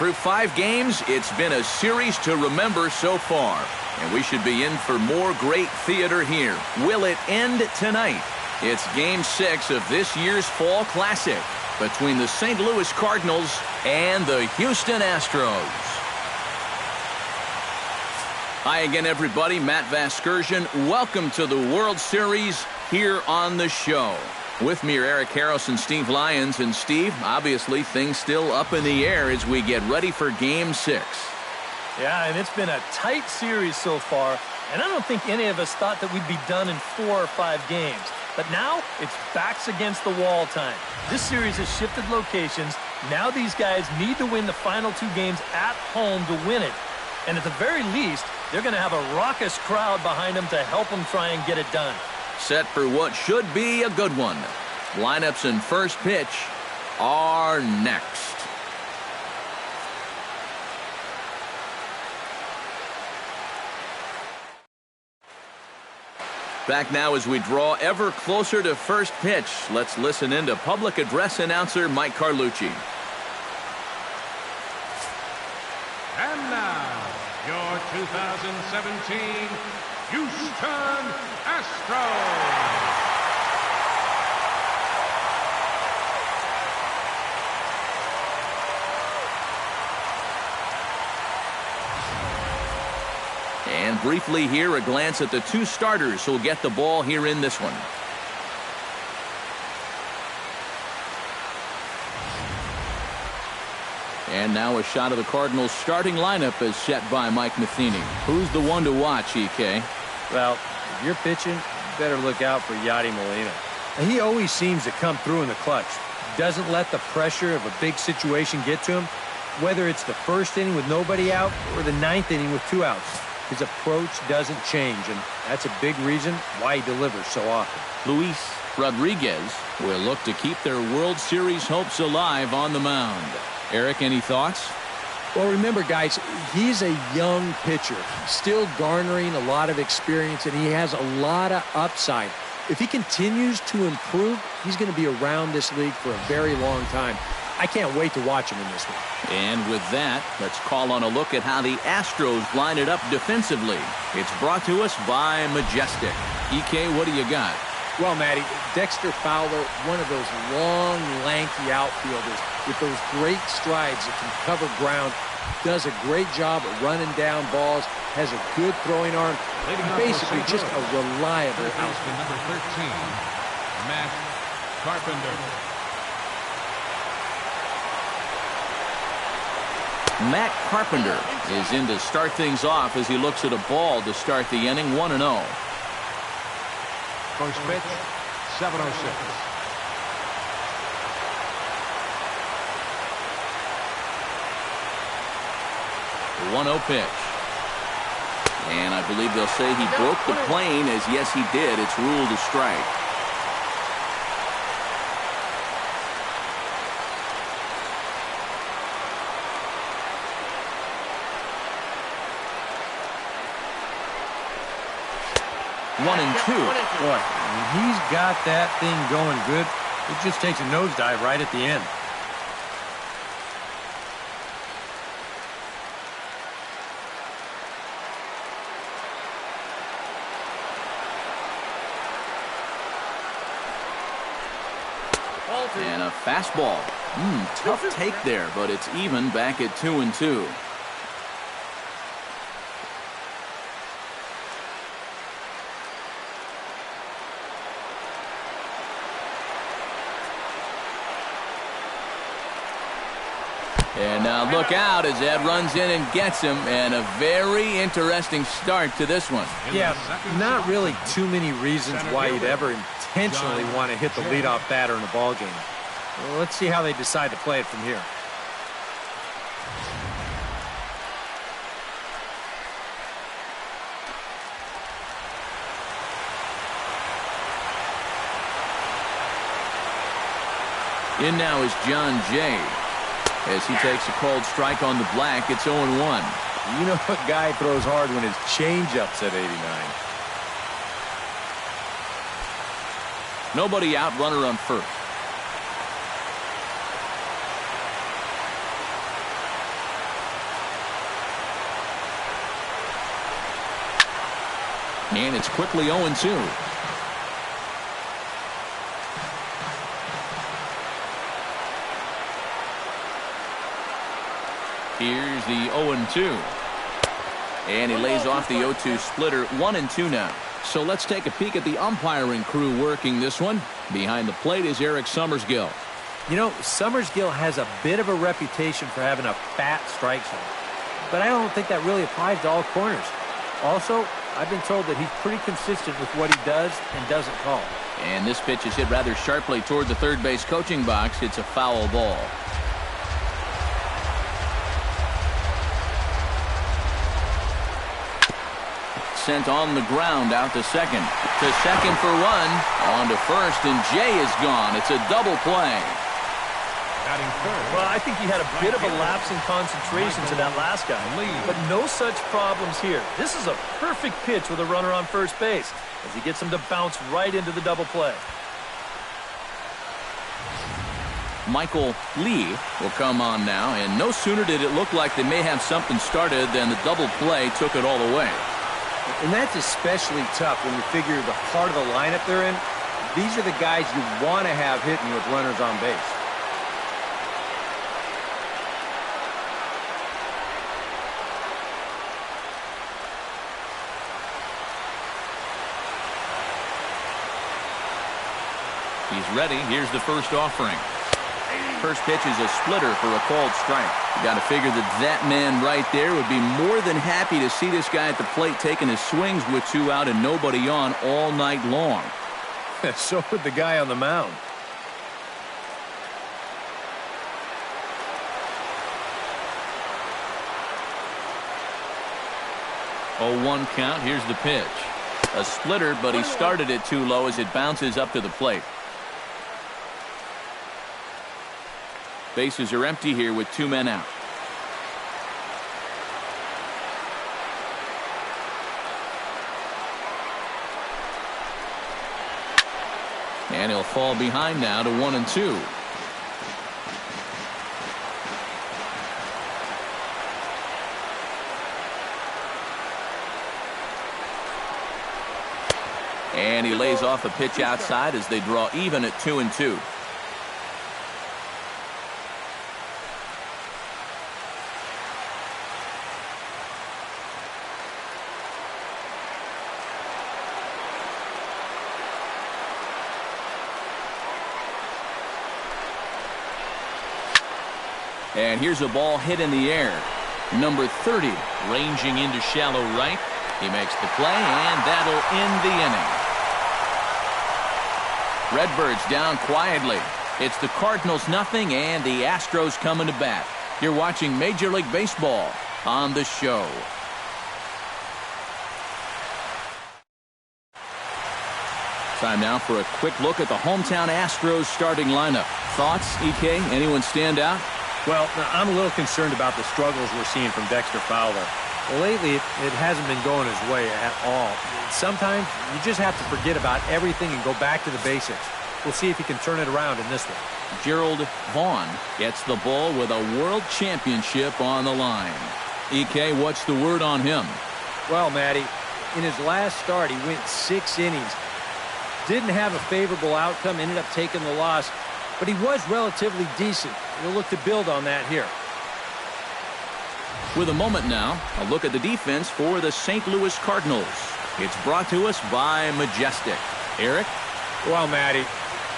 Through 5 games, it's been a series to remember so far. And we should be in for more great theater here. Will it end tonight? It's Game 6 of this year's Fall Classic between the St. Louis Cardinals and the Houston Astros. Hi again, everybody. Matt Vasgersian. Welcome to the World Series here on the show. With me are Eric Harris and Steve Lyons. And Steve, obviously things still up in the air as we get ready for Game 6. Yeah, and it's been a tight series so far. And I don't think any of us thought that we'd be done in 4 or 5 games. But now it's backs against the wall time. This series has shifted locations. Now these guys need to win the final 2 games at home to win it. And at the very least, they're going to have a raucous crowd behind them to help them try and get it done. Set for what should be a good one. Lineups and first pitch are next. Back now as we draw ever closer to first pitch. Let's listen in to public address announcer Mike Carlucci. And now, your 2017 Houston Astros. And briefly here, a glance at the 2 starters who'll get the ball here in this one. And now a shot of the Cardinals starting lineup is set by Mike Matheny. Who's the one to watch, EK? Well, if you're pitching, you better look out for Yadi Molina. And he always seems to come through in the clutch. Doesn't let the pressure of a big situation get to him, whether it's the first inning with nobody out or the 9th inning with 2 outs. His approach doesn't change, and that's a big reason why he delivers so often. Luis Rodriguez will look to keep their World Series hopes alive on the mound. Eric, any thoughts? Well, remember, guys, he's a young pitcher, still garnering a lot of experience, and he has a lot of upside. If he continues to improve, he's going to be around this league for a very long time. I can't wait to watch him in this one. And with that, let's call on a look at how the Astros line it up defensively. It's brought to us by Majestic. EK, what do you got? Well, Matty, Dexter Fowler, one of those long, lanky outfielders with those great strides that can cover ground, does a great job at running down balls, has a good throwing arm, basically just a reliable outfielder. Number 13, Matt Carpenter. Matt Carpenter is in to start things off as he looks at a ball to start the inning, 1-0. First pitch, 7:06. 1-0 pitch. And I believe they'll say he broke the plane, as yes he did. It's ruled a strike. One and two. Boy, when he's got that thing going good, it just takes a nosedive right at the end. And a fastball. Tough take there, but it's even back at 2-2. And now look out as Ed runs in and gets him, and a very interesting start to this one. Yeah, not really too many reasons why you'd ever intentionally want to hit the leadoff batter in a ball game. Well, let's see how they decide to play it from here. In now is John Jay. As he takes a cold strike on the black, it's 0-1. You know what guy throws hard when his changeup's at 89. Nobody out, runner on first. And it's quickly 0-2. Here's the 0-2. And he lays off the 0-2 splitter. 1-2 now. So let's take a peek at the umpiring crew working this one. Behind the plate is Eric Summersgill. You know, Summersgill has a bit of a reputation for having a fat strike zone. But I don't think that really applies to all corners. Also, I've been told that he's pretty consistent with what he does and doesn't call. And this pitch is hit rather sharply toward the third base coaching box. It's a foul ball. Sent on the ground out to second. To second for one. On to first, and Jay is gone. It's a double play. Well, I think he had a bit of a lapse in concentration to that last guy. But no such problems here. This is a perfect pitch with a runner on first base as he gets him to bounce right into the double play. Michael Lee will come on now, and no sooner did it look like they may have something started than the double play took it all away. And that's especially tough when you figure the part of the lineup they're in. These are the guys you want to have hitting with runners on base. He's ready. Here's the first offering. First pitch is a splitter for a called strike. You got to figure that man right there would be more than happy to see this guy at the plate taking his swings with 2 out and nobody on all night long. So would the guy on the mound. Oh, 1 count. Here's the pitch. A splitter, but he started it too low as it bounces up to the plate. Bases are empty here with 2 men out. And he'll fall behind now to 1-2. And he lays off a pitch outside as they draw even at 2-2. And here's a ball hit in the air. Number 30 ranging into shallow right. He makes the play, and that'll end the inning. Redbirds down quietly. It's the Cardinals nothing, and the Astros coming to bat. You're watching Major League Baseball on the show. Time now for a quick look at the hometown Astros starting lineup. Thoughts, EK? Anyone stand out? Well, I'm a little concerned about the struggles we're seeing from Dexter Fowler. Lately, it hasn't been going his way at all. Sometimes you just have to forget about everything and go back to the basics. We'll see if he can turn it around in this one. Gerald Vaughn gets the ball with a world championship on the line. EK, what's the word on him? Well, Matty, in his last start, he went 6 innings. Didn't have a favorable outcome, ended up taking the loss, but he was relatively decent. We'll look to build on that here. With a moment now, a look at the defense for the St. Louis Cardinals. It's brought to us by Majestic. Eric? Well, Matty,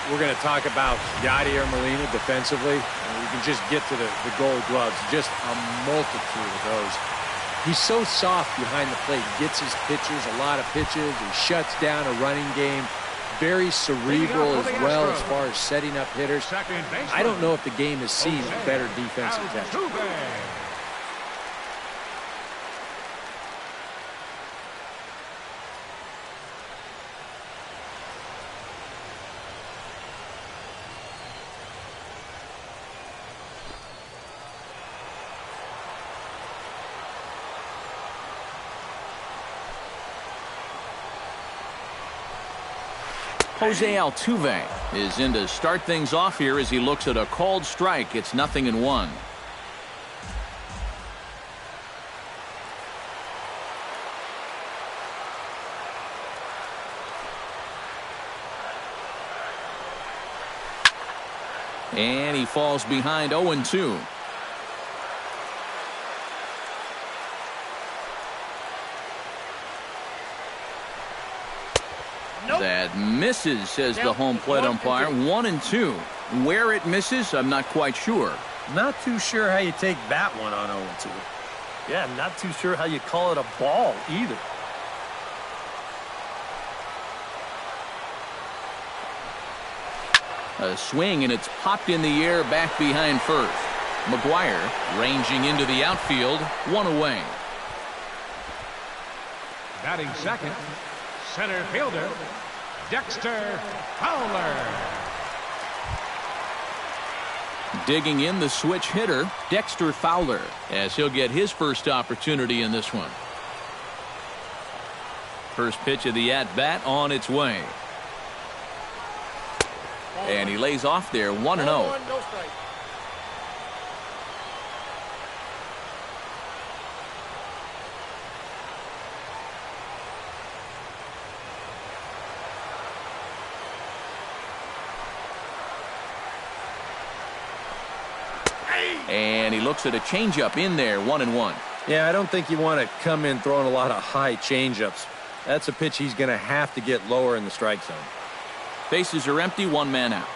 we're going to talk about Yadier Molina defensively. We can just get to the gold gloves. Just a multitude of those. He's so soft behind the plate. Gets his pitches, a lot of pitches. He shuts down a running game. Very cerebral as well as far as setting up hitters. I don't know if the game has seen a better defensive test. Jose Altuve is in to start things off here as he looks at a called strike. It's 0-1. And he falls behind 0-2. That misses, says the home plate umpire. 1-2. Where it misses, I'm not quite sure. Not too sure how you take that one on 0-2. Yeah, I'm not too sure how you call it a ball either. A swing, and it's popped in the air back behind first. McGuire ranging into the outfield, one away. Batting second, center fielder, Dexter Fowler. Digging in the switch hitter, Dexter Fowler, as he'll get his first opportunity in this one. First pitch of the at-bat on its way. And he lays off there, 1-0. No strike. And he looks at a changeup in there, 1-1. Yeah, I don't think you want to come in throwing a lot of high changeups. That's a pitch he's going to have to get lower in the strike zone. Bases are empty, one man out.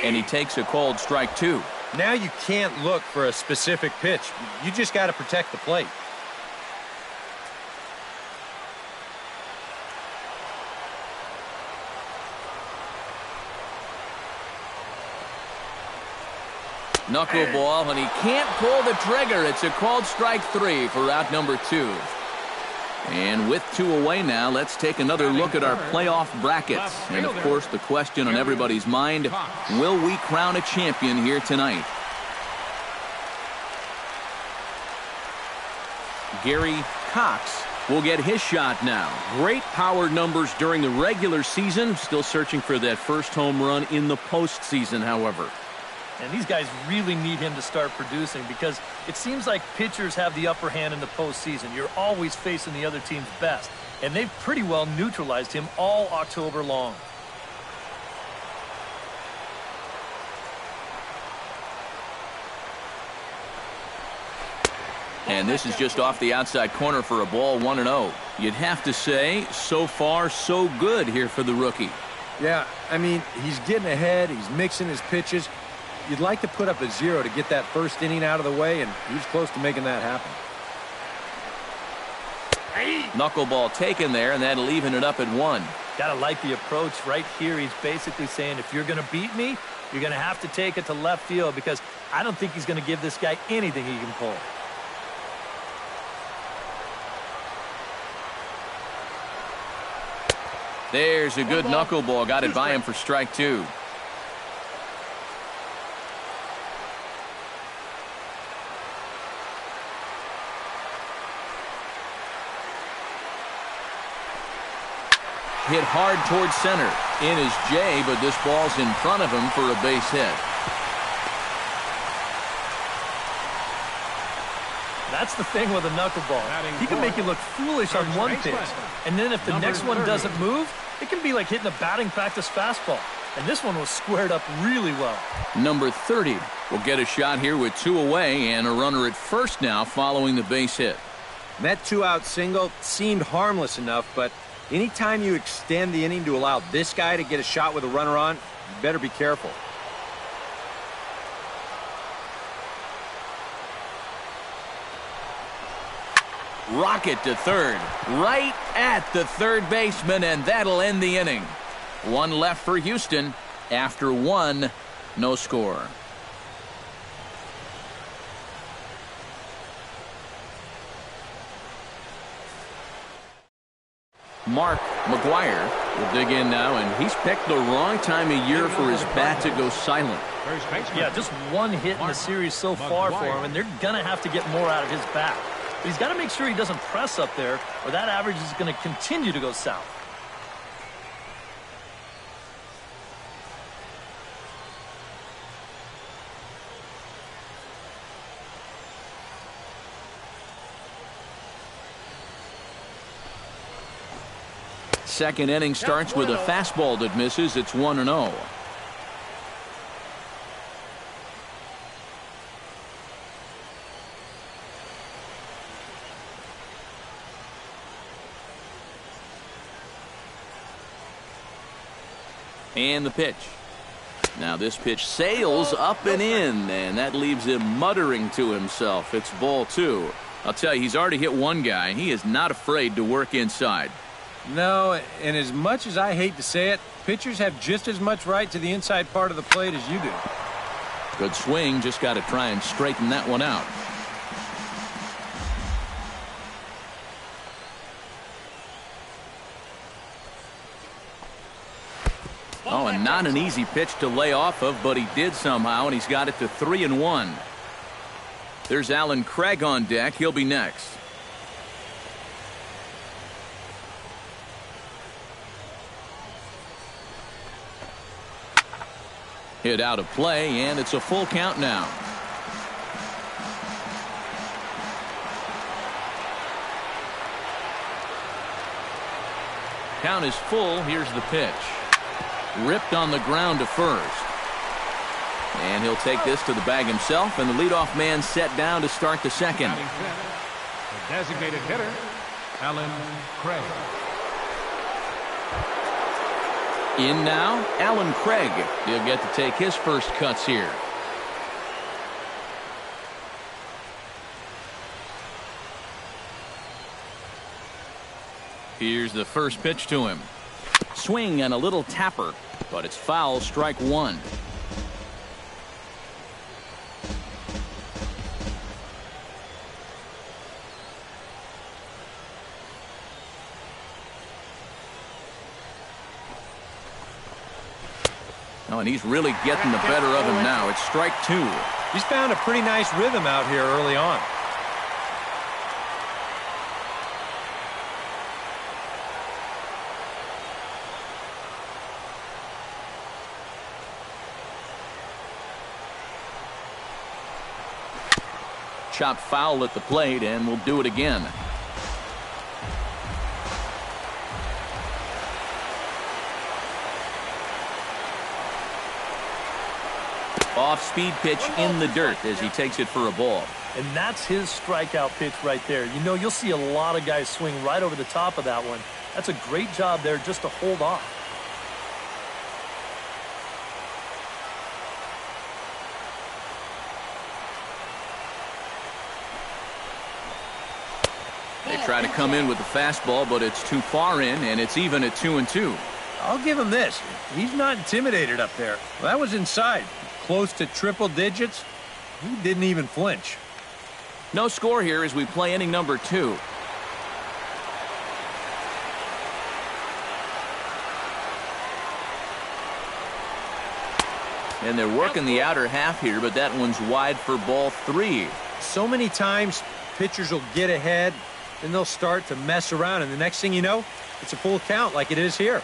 And he takes a called strike 2. Now you can't look for a specific pitch. You just got to protect the plate. Knuckleball, and he can't pull the trigger. It's a called strike 3 for out number 2. And with 2 away now, let's take another look at our playoff brackets. And of course, the question on everybody's mind, will we crown a champion here tonight? Gary Cox will get his shot now. Great power numbers during the regular season. Still searching for that first home run in the postseason, however. And these guys really need him to start producing because it seems like pitchers have the upper hand in the postseason. You're always facing the other team's best. And they've pretty well neutralized him all October long. And this is just off the outside corner for a ball, 1-0. You'd have to say, so far, so good here for the rookie. Yeah, I mean, he's getting ahead. He's mixing his pitches. You'd like to put up a 0 to get that first inning out of the way, and he was close to making that happen. Knuckleball taken there, and that'll even it up at 1. Gotta like the approach right here. He's basically saying, if you're gonna beat me, you're gonna have to take it to left field because I don't think he's gonna give this guy anything he can pull. There's a good knuckleball. Got it by him for strike 2. Hit hard towards center. In is Jay, but this ball's in front of him for a base hit. That's the thing with a knuckleball. He can make you look foolish on one pitch, and then if the next one doesn't move, it can be like hitting a batting practice fastball. And this one was squared up really well. Number 30 will get a shot here with 2 away and a runner at first now following the base hit. And that 2-out single seemed harmless enough, but anytime you extend the inning to allow this guy to get a shot with a runner on, you better be careful. Rocket to third, right at the third baseman, and that'll end the inning. 1 left for Houston. After 1, no score. Mark McGuire will dig in now, and he's picked the wrong time of year for his bat to go silent. Yeah, just 1 hit in the series so far for him, and they're going to have to get more out of his bat. But he's got to make sure he doesn't press up there, or that average is going to continue to go south. second inning starts with a fastball that misses. It's 1-0. And the pitch. Now this pitch sails up and in, and that leaves him muttering to himself. It's ball 2. I'll tell you, he's already hit one guy, and he is not afraid to work inside. No, and as much as I hate to say it, pitchers have just as much right to the inside part of the plate as you do. Good swing, just got to try and straighten that one out. Oh, and not an easy pitch to lay off of, but he did somehow, and he's got it to 3-1. There's Alan Craig on deck. He'll be next. Hit out of play, and it's a full count now. Count is full. Here's the pitch. Ripped on the ground to first. And he'll take this to the bag himself, and the leadoff man set down to start the second. The designated hitter, Alan Craig. In now, Alan Craig. He'll get to take his first cuts here. Here's the first pitch to him. Swing and a little tapper, but it's foul, strike 1. Oh, and he's really getting the better of him now. It's strike 2. He's found a pretty nice rhythm out here early on. Chopped foul at the plate, and we'll do it again. Off-speed pitch in the dirt as he takes it for a ball. And that's his strikeout pitch right there. You know, you'll see a lot of guys swing right over the top of that one. That's a great job there just to hold off. They try to come in with the fastball, but it's too far in, and it's even at 2-2. I'll give him this. He's not intimidated up there. Well, that was inside. Close to triple digits. He didn't even flinch. No score here as we play inning number 2. And they're working the outer half here, but that one's wide for ball 3. So many times pitchers will get ahead, then they'll start to mess around, and the next thing you know, it's a full count like it is here.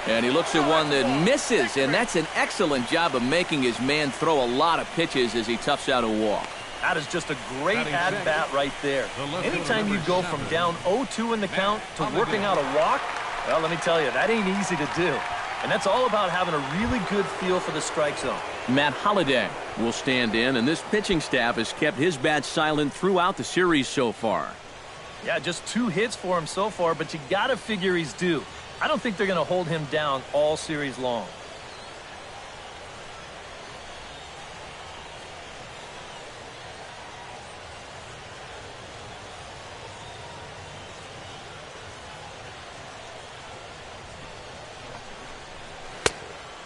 And he looks at one that misses, and that's an excellent job of making his man throw a lot of pitches as he toughs out a walk. That is just a great at-bat right there. Anytime you go from down 0-2 in the count to working out a walk, well, let me tell you, that ain't easy to do. And that's all about having a really good feel for the strike zone. Matt Holliday will stand in, and this pitching staff has kept his bat silent throughout the series so far. Yeah, just 2 hits for him so far, but you got to figure he's due. I don't think they're going to hold him down all series long.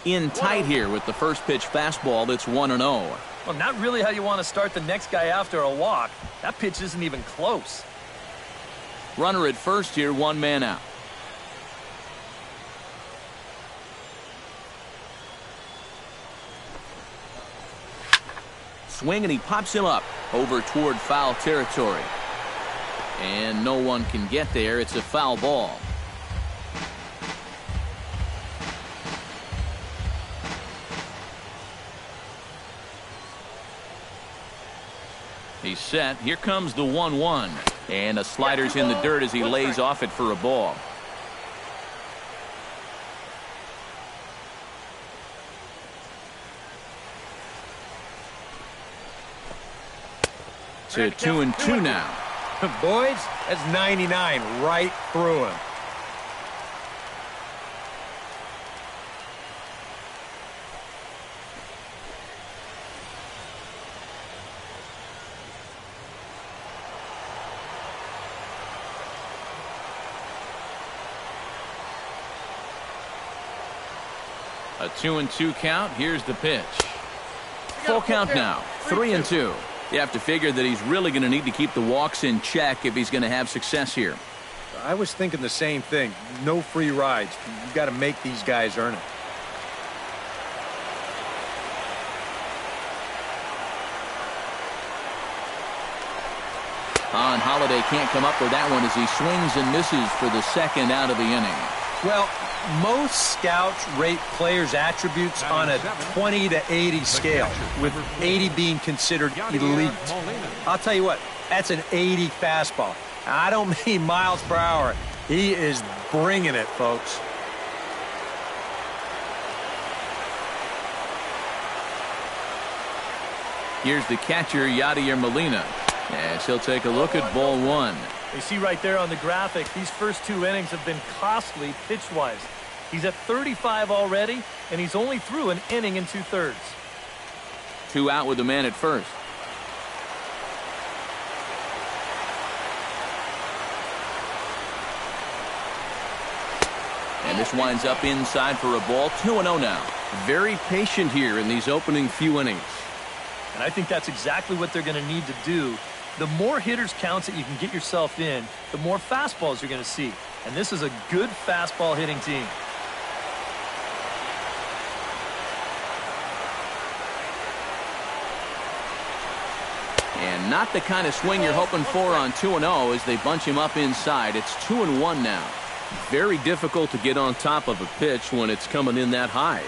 In tight here with the first pitch fastball. That's 1-0. Well, not really how you want to start the next guy after a walk. That pitch isn't even close. Runner at first here, 1 man out. Swing, and he pops him up over toward foul territory. And no one can get there. It's a foul ball. He's set. Here comes the 1-1. And a slider's in the dirt as he lays off it for a ball. To 2-2 now. Boys, that's 99 right through him. A 2-2 count. Here's the pitch. Full count now. 3-2. You have to figure that he's really going to need to keep the walks in check if he's going to have success here. I was thinking the same thing. No free rides. You've got to make these guys earn it. On Holiday can't come up with that one as he swings and misses for the second out of the inning. Well, most scouts rate players' attributes on a 20 to 80 scale, with 80 being considered elite. I'll tell you what, that's an 80 fastball. I don't mean miles per hour. He is bringing it, folks. Here's the catcher, Yadier Molina. As he'll take a look at ball one. You see right there on the graphic, these first two innings have been costly pitch-wise. He's at 35 already, and he's only through an inning and 2/3. 2 out with the man at first. And this winds up inside for a ball. 2-0 now. Very patient here in these opening few innings. And I think that's exactly what they're going to need to do. The more hitters counts that you can get yourself in, the more fastballs you're going to see. And this is a good fastball hitting team. And not the kind of swing you're hoping for on 2-0 as they bunch him up inside. It's 2-1 now. Very difficult to get on top of a pitch when it's coming in that high.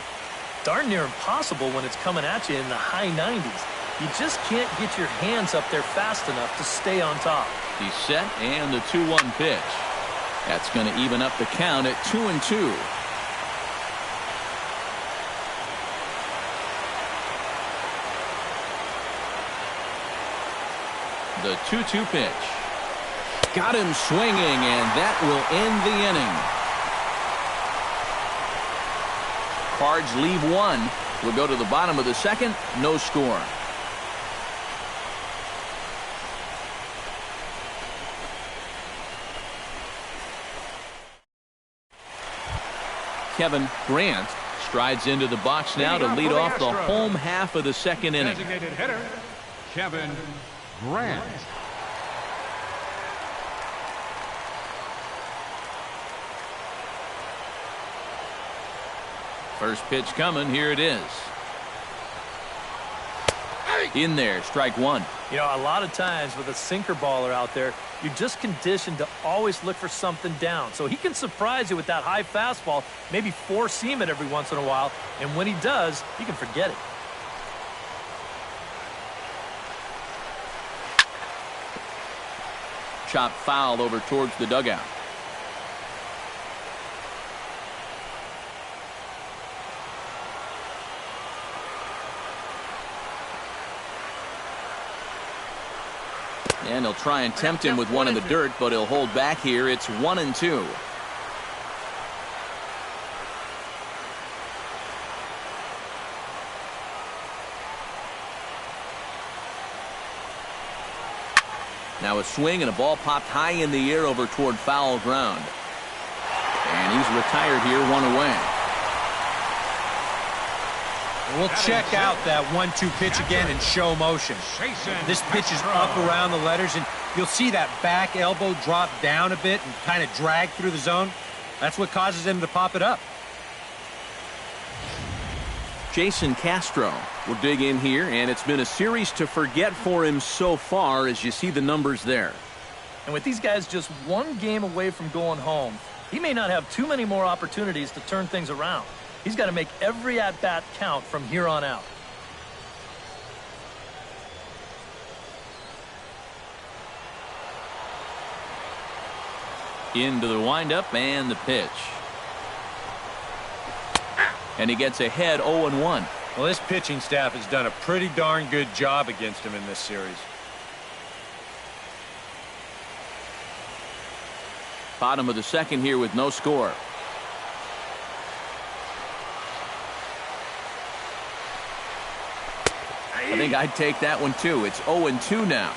Darn near impossible when it's coming at you in the high 90s. You just can't get your hands up there fast enough to stay on top. He's set, and the 2-1 pitch. That's going to even up the count at 2-2. The 2-2 pitch. Got him swinging, and that will end the inning. Cards leave one. We'll go to the bottom of the second. No score. Kevin Grant strides into the box now to lead off the home half of the second inning. Designated hitter, Kevin Grant. First pitch coming. Here it is. In there, strike one. You know, a lot of times with a sinker baller out there, you're just conditioned to always look for something down. So he can surprise you with that high fastball, maybe four-seam it every once in a while, and when he does, you can forget it. Chopped foul over towards the dugout. And he'll try and tempt him with one in the dirt, but he'll hold back here. It's 1-2. Now a swing and a ball popped high in the air over toward foul ground. And he's retired here, one away. We'll check out that 1-2 pitch again in show motion. This pitch is up around the letters, and you'll see that back elbow drop down a bit and kind of drag through the zone. That's what causes him to pop it up. Jason Castro will dig in here, and it's been a series to forget for him so far as you see the numbers there. And with these guys just one game away from going home, he may not have too many more opportunities to turn things around. He's got to make every at-bat count from here on out. Into the windup and the pitch. And he gets ahead 0-1. Well, this pitching staff has done a pretty darn good job against him in this series. Bottom of the second here with no score. I think I'd take that one too. It's 0-2 now.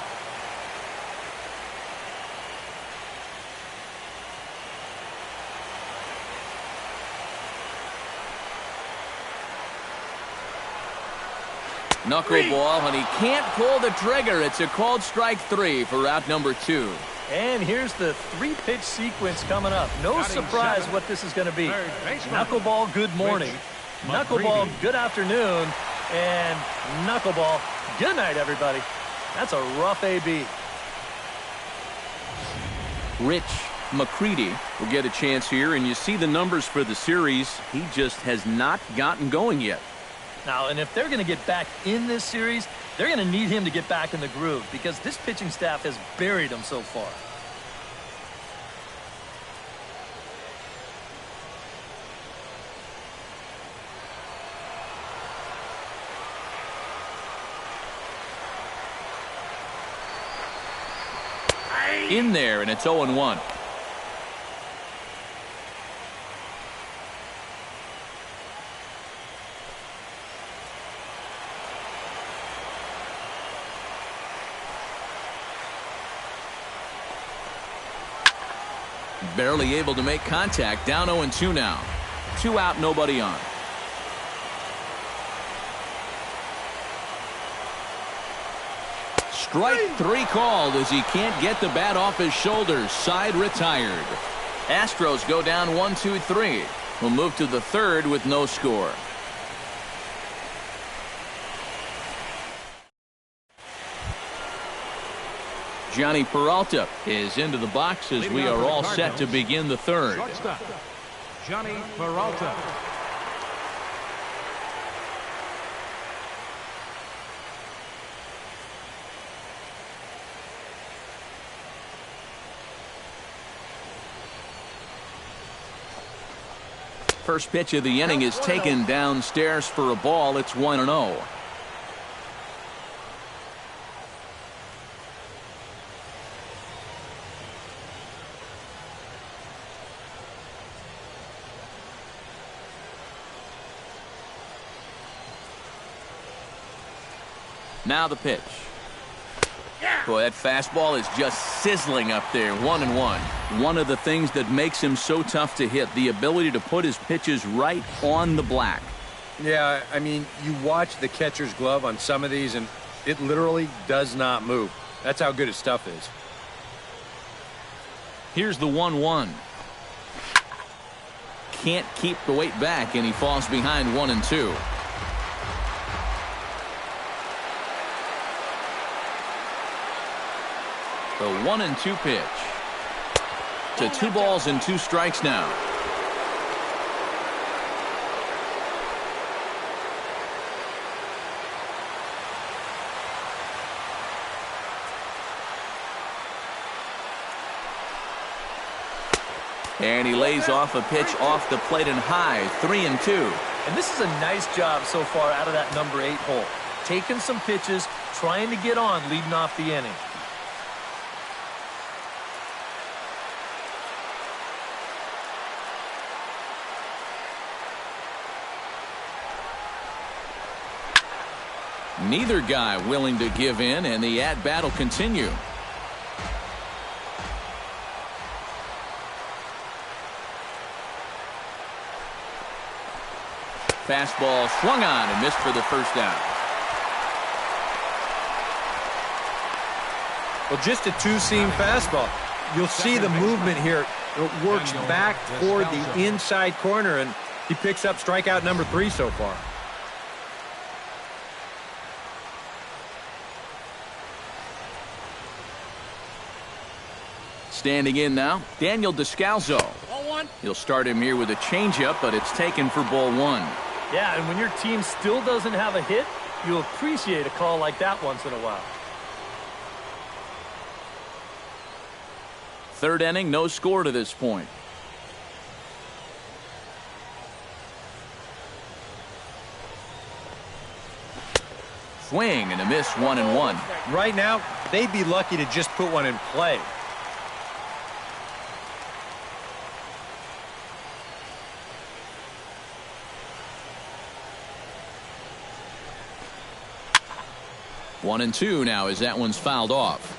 Knuckleball, and he can't pull the trigger. It's a called strike 3 for out number 2. And here's the 3-pitch sequence coming up. No surprise what this is going to be. Knuckleball, good morning. Knuckleball, good afternoon. And knuckleball, good night, everybody. That's a rough AB. Rich McCready will get a chance here, and you see the numbers for the series. He just has not gotten going yet. Now, and if they're going to get back in this series, they're going to need him to get back in the groove because this pitching staff has buried him so far. In there, and it's 0-1. Barely able to make contact. Down 0-2 now. 2 out, nobody on. Strike 3 called as he can't get the bat off his shoulders. Side retired. Astros go down 1-2-3. We'll move to the third with no score. Johnny Peralta is into the box as we are all set to begin the third. Shortstop, Johnny Peralta. First pitch of the inning is taken downstairs for a ball. It's 1-0. Now the pitch. Boy, that fastball is just sizzling up there. 1-1. One of the things that makes him so tough to hit, the ability to put his pitches right on the black. Yeah, I mean, you watch the catcher's glove on some of these, and it literally does not move. That's how good his stuff is. Here's the 1-1. Can't keep the weight back, and he falls behind 1-2. The 1-2 pitch. To 2 balls and 2 strikes now. And he lays off a pitch off the plate and high. 3-2. And this is a nice job so far out of that number 8 hole. Taking some pitches, trying to get on leading off the inning. Neither guy willing to give in, and the at-bat will continue. Fastball swung on and missed for the first out. Well, just a 2-seam fastball. You'll see the movement here. It works back toward the inside corner, and he picks up strikeout number 3 so far. Standing in now, Daniel Descalzo. He'll start him here with a changeup, but it's taken for ball 1. Yeah, and when your team still doesn't have a hit, you'll appreciate a call like that once in a while. Third inning, no score to this point. Swing and a miss, 1-1. Right now, they'd be lucky to just put one in play. One and two now as that one's fouled off.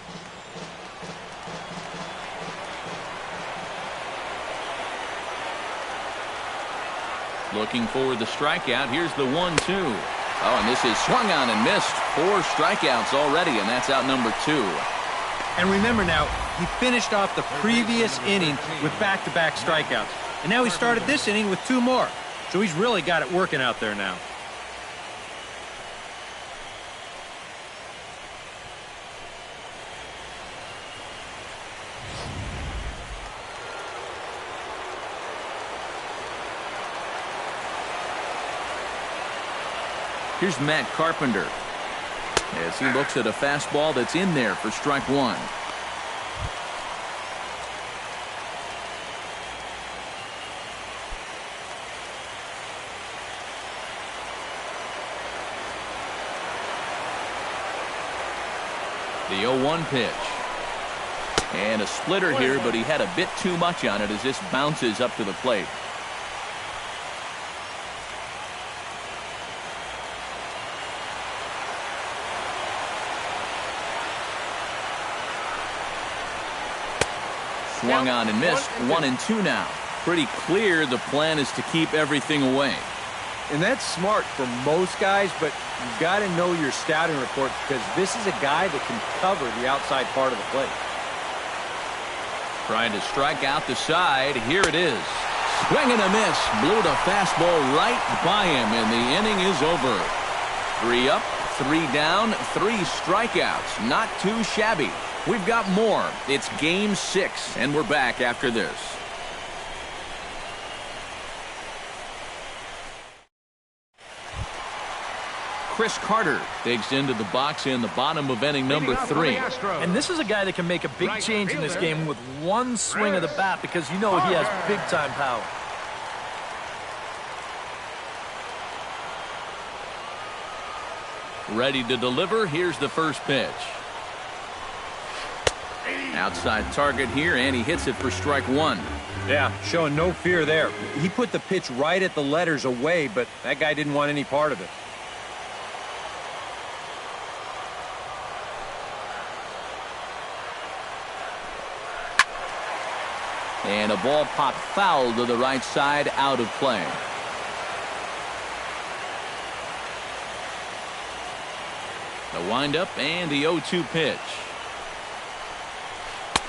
Looking for the strikeout. Here's the 1-2. Oh, and this is swung on and missed. 4 strikeouts already, and that's out number 2. And remember now, he finished off the previous inning with back-to-back strikeouts. And now he started this inning with 2 more. So he's really got it working out there now. Here's Matt Carpenter as he looks at a fastball that's in there for strike 1. The 0-1 pitch. And a splitter here, but he had a bit too much on it as this bounces up to the plate. Swung on and missed. 1-2 now. Pretty clear the plan is to keep everything away. And that's smart for most guys, but you've got to know your scouting report because this is a guy that can cover the outside part of the plate. Trying to strike out the side. Here it is. Swing and a miss. Blew the fastball right by him, and the inning is over. 3 up, 3 down, 3 strikeouts. Not too shabby. We've got more. It's Game 6, and we're back after this. Chris Carter digs into the box in the bottom of inning number 3. And this is a guy that can make a big change in this game with one swing of the bat because you know he has big-time power. Ready to deliver. Here's the first pitch. Outside target here, and he hits it for strike 1. Yeah, showing no fear there. He put the pitch right at the letters away, but that guy didn't want any part of it. And a ball popped foul to the right side, out of play. The windup and the 0-2 pitch.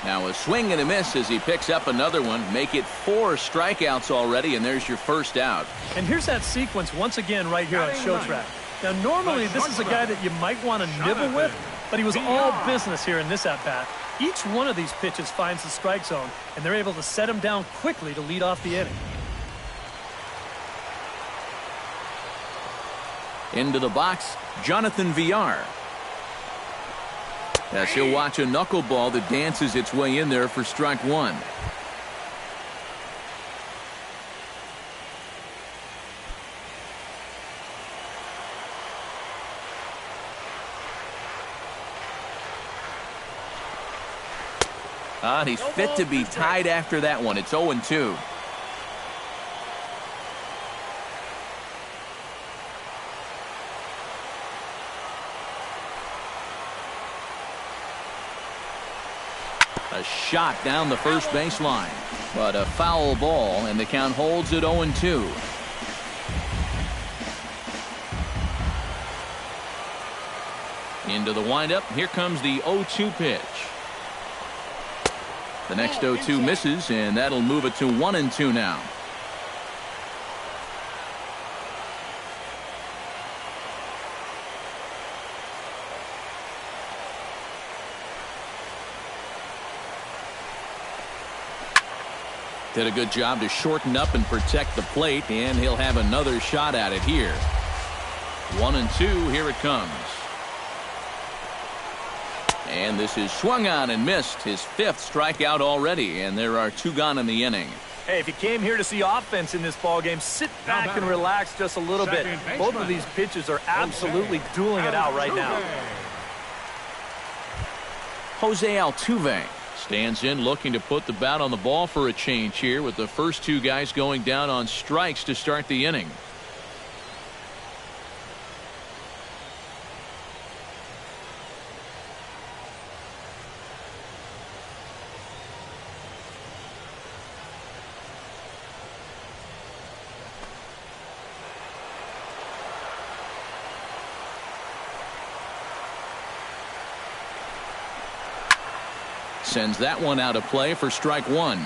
Now a swing and a miss as he picks up another one. Make it 4 strikeouts already, and there's your first out. And here's that sequence once again right here on Show Track. Now normally this is a guy that you might want to nibble with, but he was all business here in this at-bat. Each one of these pitches finds the strike zone, and they're able to set him down quickly to lead off the inning. Into the box, Jonathan Villar. As he'll watch a knuckleball that dances its way in there for strike 1. He's fit to be tied after that one. It's 0-2. A shot down the first baseline, but a foul ball, and the count holds at 0-2. Into the windup. Here comes the 0-2 pitch. The next 0-2 misses, and that'll move it to 1-2 now. Did a good job to shorten up and protect the plate, and he'll have another shot at it here. 1-2, here it comes. And this is swung on and missed. His 5th strikeout already, and there are 2 gone in the inning. Hey, if you came here to see offense in this ballgame, sit back and relax just a little bit. Both of these pitchers are absolutely dueling it out right now. Jose Altuve stands in looking to put the bat on the ball for a change here with the first 2 guys going down on strikes to start the inning. Sends that one out of play for strike 1.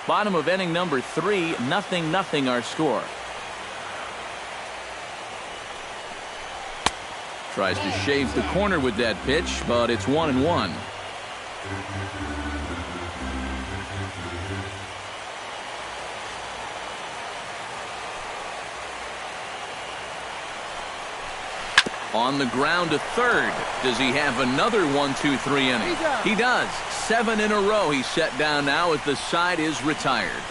Bottom of inning number 3, 0-0 our score. Tries to shave the corner with that pitch, but it's 1-1. On the ground to third. Does he have another 1-2-3 inning? He does. 7 in a row he's set down now as the side is retired.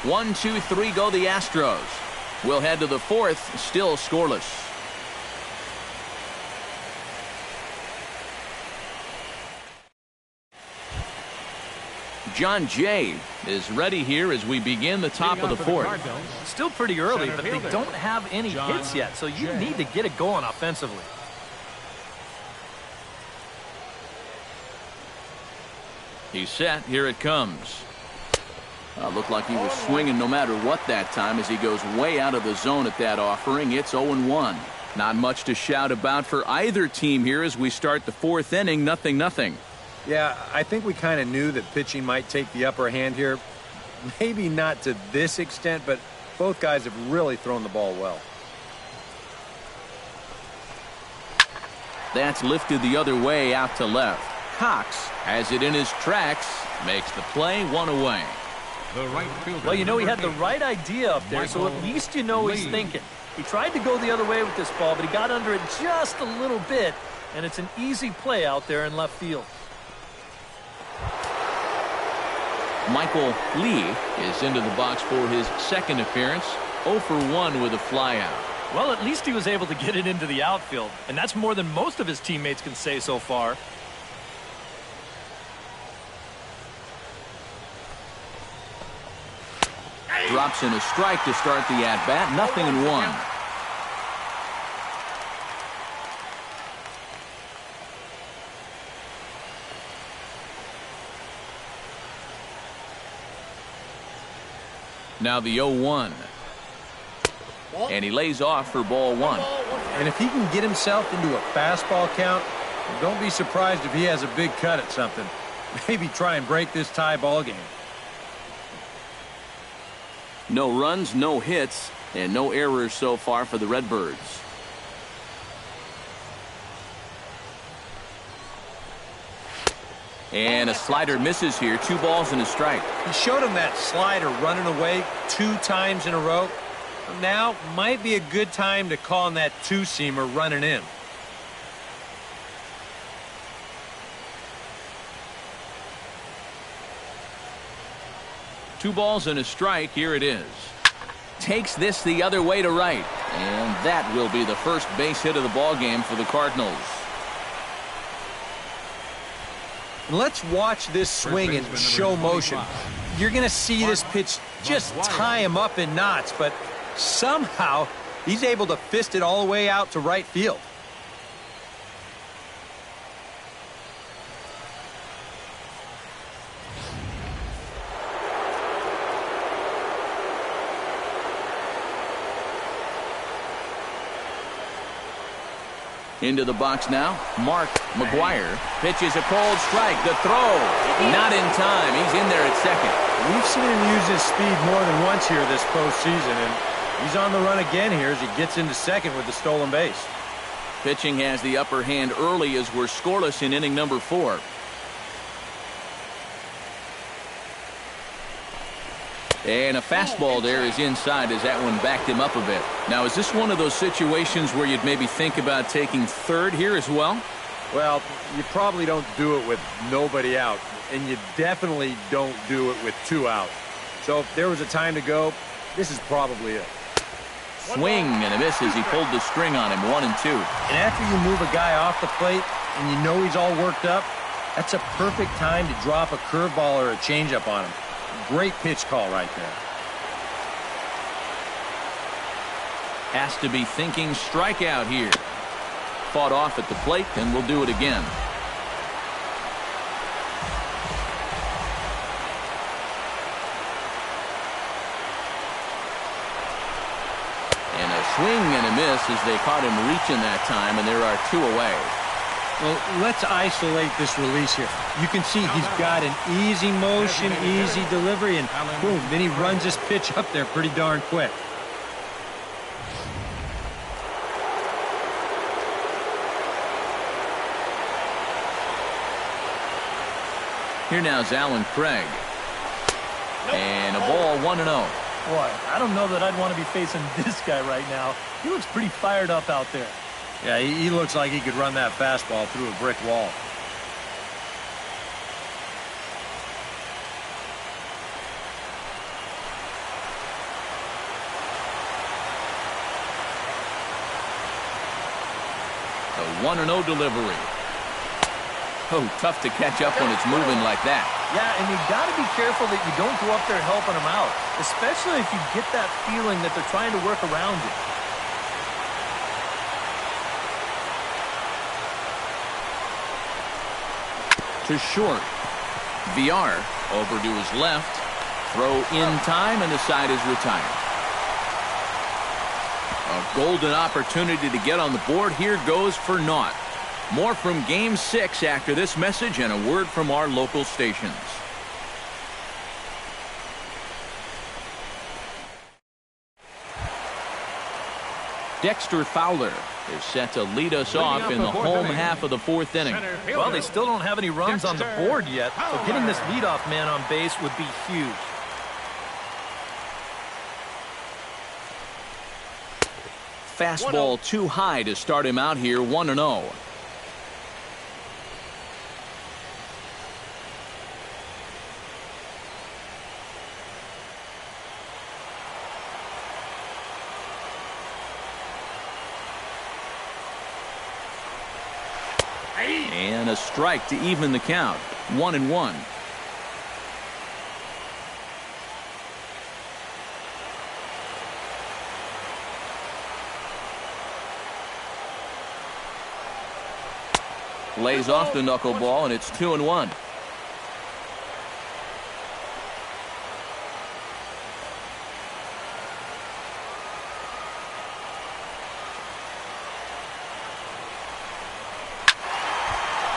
1-2-3 go the Astros. We'll head to the 4th, still scoreless. John Jay is ready here as we begin the top of the 4th. Still pretty early, but they don't have any hits yet, so you need to get it going offensively. He's set. Here it comes. Looked like he was swinging no matter what that time as he goes way out of the zone at that offering. It's 0-1. Not much to shout about for either team here as we start the 4th inning. 0-0. Yeah, I think we kind of knew that pitching might take the upper hand here. Maybe not to this extent, but both guys have really thrown the ball well. That's lifted the other way out to left. Cox has it in his tracks, makes the play, 1 away. Well, you know, he had the right idea up there, so at least you know he's thinking. He tried to go the other way with this ball, but he got under it just a little bit, and it's an easy play out there in left field. Michael Lee is into the box for his 2nd appearance. 0 for 1 with a flyout. Well, at least he was able to get it into the outfield, and that's more than most of his teammates can say so far. Drops in a strike to start the at-bat. 0-1. Now the 0-1. And he lays off for ball 1. And if he can get himself into a fastball count, don't be surprised if he has a big cut at something. Maybe try and break this tie ball game. No runs, no hits, and no errors so far for the Redbirds. And a slider misses here. 2 balls and a strike. He showed him that slider running away 2 times in a row. Now might be a good time to call on that 2-seamer running in. Two balls and a strike. Here it is. Takes this the other way to right. And that will be the first base hit of the ball game for the Cardinals. Let's watch this swing in show motion. You're going to see this pitch just tie him up in knots, but somehow he's able to fist it all the way out to right field. Into the box now. Mark McGuire pitches a cold strike. The throw not in time. He's in there at second. We've seen him use his speed more than once here this postseason, and he's on the run again here as he gets into second with the stolen base. Pitching has the upper hand early as we're scoreless in inning number 4. And a fastball there is inside as that one backed him up a bit. Now, is this one of those situations where you'd maybe think about taking third here as well? Well, you probably don't do it with nobody out, and you definitely don't do it with 2 out. So if there was a time to go, this is probably it. Swing and a miss as he pulled the string on him, 1-2. And after you move a guy off the plate and you know he's all worked up, that's a perfect time to drop a curveball or a changeup on him. Great pitch call right there. Has to be thinking strikeout here. Fought off at the plate, and will do it again. And a swing and a miss as they caught him reaching that time, and there are 2 away. Well, let's isolate this release here. You can see he's got an easy motion, easy delivery, and boom, then he runs this pitch up there pretty darn quick. Here now is Alan Craig. And a ball, 1-0. Boy, I don't know that I'd want to be facing this guy right now. He looks pretty fired up out there. Yeah, he looks like he could run that fastball through a brick wall. The 1-0 delivery. Oh, tough to catch up when it's moving like that. Yeah, and you got to be careful that you don't go up there helping them out, especially if you get that feeling that they're trying to work around you. To short. VR over to his left. Throw in time, and the side is retired. A golden opportunity to get on the board here goes for naught. More from Game 6 after this message and a word from our local stations. Dexter Fowler is set to lead us off in the home half of the 4th inning. Well, they still don't have any runs on the board yet, so getting this leadoff man on base would be huge. Fastball too high to start him out here, 1-0. And a strike to even the count. 1-1. Lays off the knuckleball, and it's 2-1.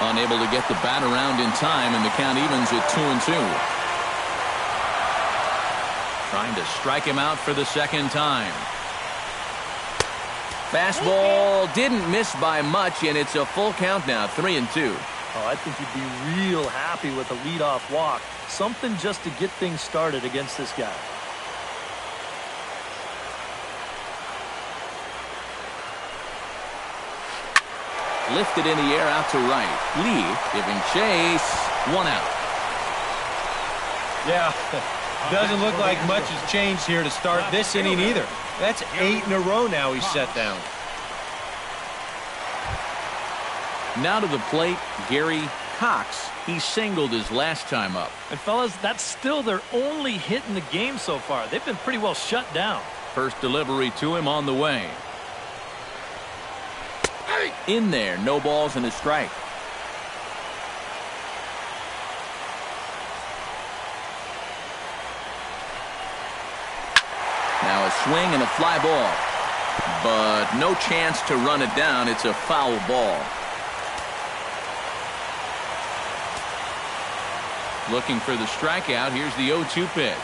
Unable to get the bat around in time, and the count evens at 2-2. Trying to strike him out for the second time. Fastball didn't miss by much, and it's a full count now, 3-2. Oh, I think you'd be real happy with a leadoff walk. Something just to get things started against this guy. Lifted in the air out to right. Lee giving chase. 1 out. Yeah, doesn't look like much has changed here to start this inning either. That's 8 in a row now he's set down. Now to the plate, Gary Cox. He singled his last time up. And fellas, that's still their only hit in the game so far. They've been pretty well shut down. First delivery to him on the way. In there, no balls and a strike. Now a swing and a fly ball. But no chance to run it down. It's a foul ball. Looking for the strikeout. Here's the 0-2 pitch.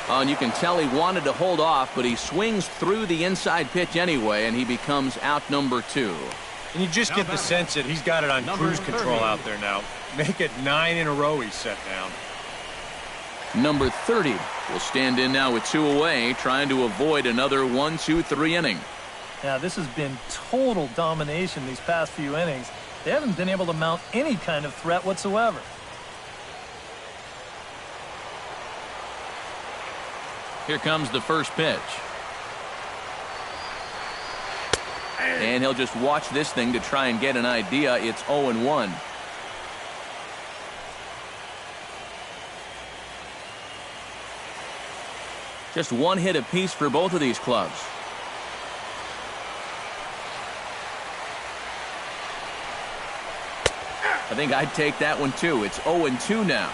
Oh, and you can tell he wanted to hold off, but he swings through the inside pitch anyway, and he becomes out number 2. And you just get the sense that he's got it on cruise control out there now. Make it 9 in a row he's set down. Number 30 will stand in now with 2 away, trying to avoid another 1-2-3 inning. Yeah, this has been total domination these past few innings. They haven't been able to mount any kind of threat whatsoever. Here comes the first pitch. And he'll just watch this thing to try and get an idea. It's 0-1. Just one hit apiece for both of these clubs. I think I'd take that one too. It's 0-2 now.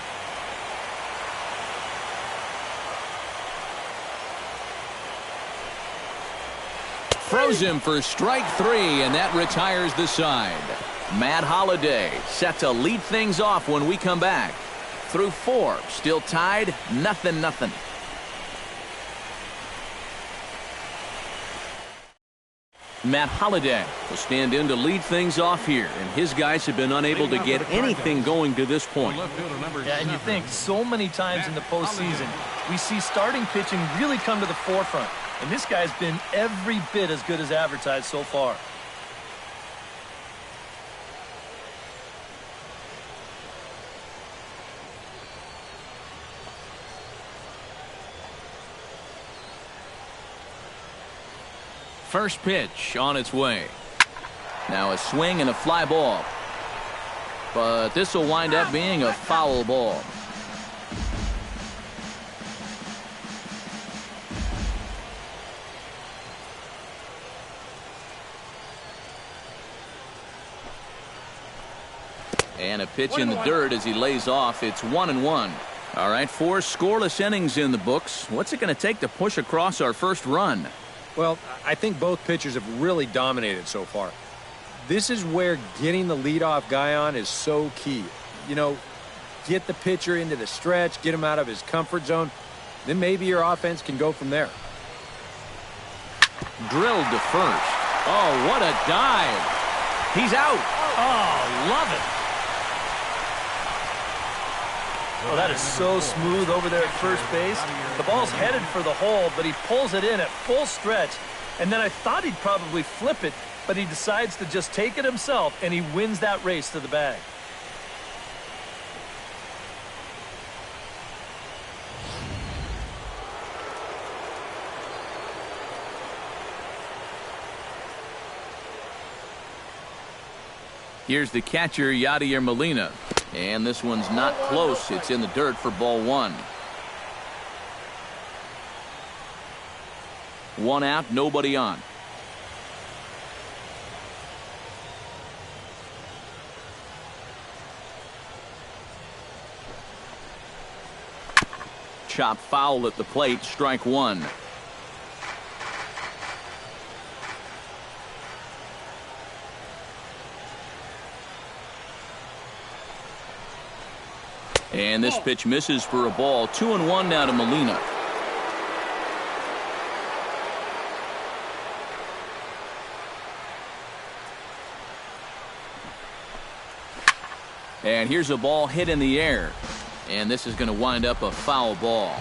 Throws him for strike 3, and that retires the side. Matt Holliday set to lead things off when we come back. Through 4, still tied, 0-0. Matt Holliday will stand in to lead things off here, and his guys have been unable to get anything going to this point. Yeah, and you think so many times in the postseason, we see starting pitching really come to the forefront. And this guy's been every bit as good as advertised so far. First pitch on its way. Now a swing and a fly ball. But this will wind up being a foul ball. And a pitch in the dirt as he lays off. It's 1-1. All right, 4 scoreless innings in the books. What's it going to take to push across our first run? Well, I think both pitchers have really dominated so far. This is where getting the leadoff guy on is so key. You know, get the pitcher into the stretch, get him out of his comfort zone, then maybe your offense can go from there. Drilled to first. Oh, what a dive. He's out. Oh, love it. Oh, that is so smooth over there at first base. The ball's headed for the hole, but he pulls it in at full stretch. And then I thought he'd probably flip it, but he decides to just take it himself, and he wins that race to the bag. Here's the catcher, Yadier Molina. And this one's not close. It's in the dirt for ball 1. 1 out, nobody on. Chop foul at the plate, strike 1. And this pitch misses for a ball. 2-1 now to Molina. And here's a ball hit in the air. And this is going to wind up a foul ball.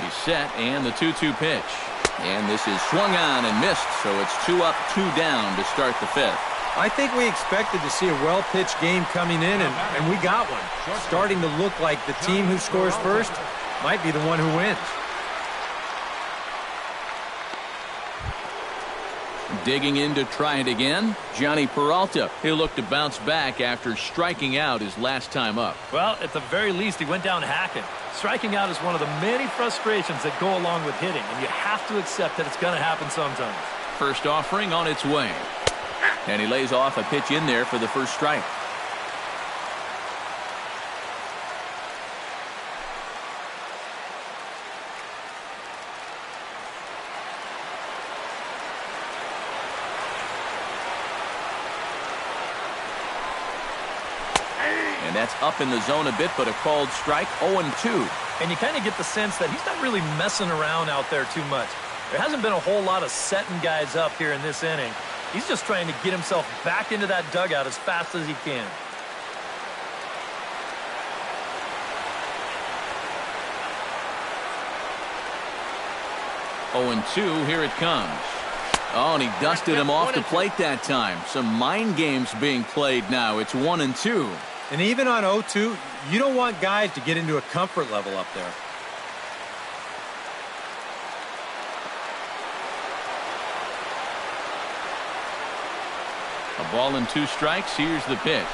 He's set, and the 2-2 pitch. And this is swung on and missed, so it's 2 up, 2 down to start the 5th. I think we expected to see a well-pitched game coming in, and we got one. Starting to look like the team who scores first might be the one who wins. Digging in to try it again, Johnny Peralta. He'll look to bounce back after striking out his last time up. Well, at the very least, he went down hacking. Striking out is one of the many frustrations that go along with hitting, and you have to accept that it's going to happen sometimes. First offering on its way. And he lays off a pitch in there for the first strike. And that's up in the zone a bit, but a called strike, 0-2. And you kind of get the sense that he's not really messing around out there too much. There hasn't been a whole lot of setting guys up here in this inning. He's just trying to get himself back into that dugout as fast as he can. 0-2, here it comes. Oh, and he dusted him off the plate that time. Some mind games being played now. It's 1-2. And even on 0-2, you don't want guys to get into a comfort level up there. A ball and 2 strikes. Here's the pitch.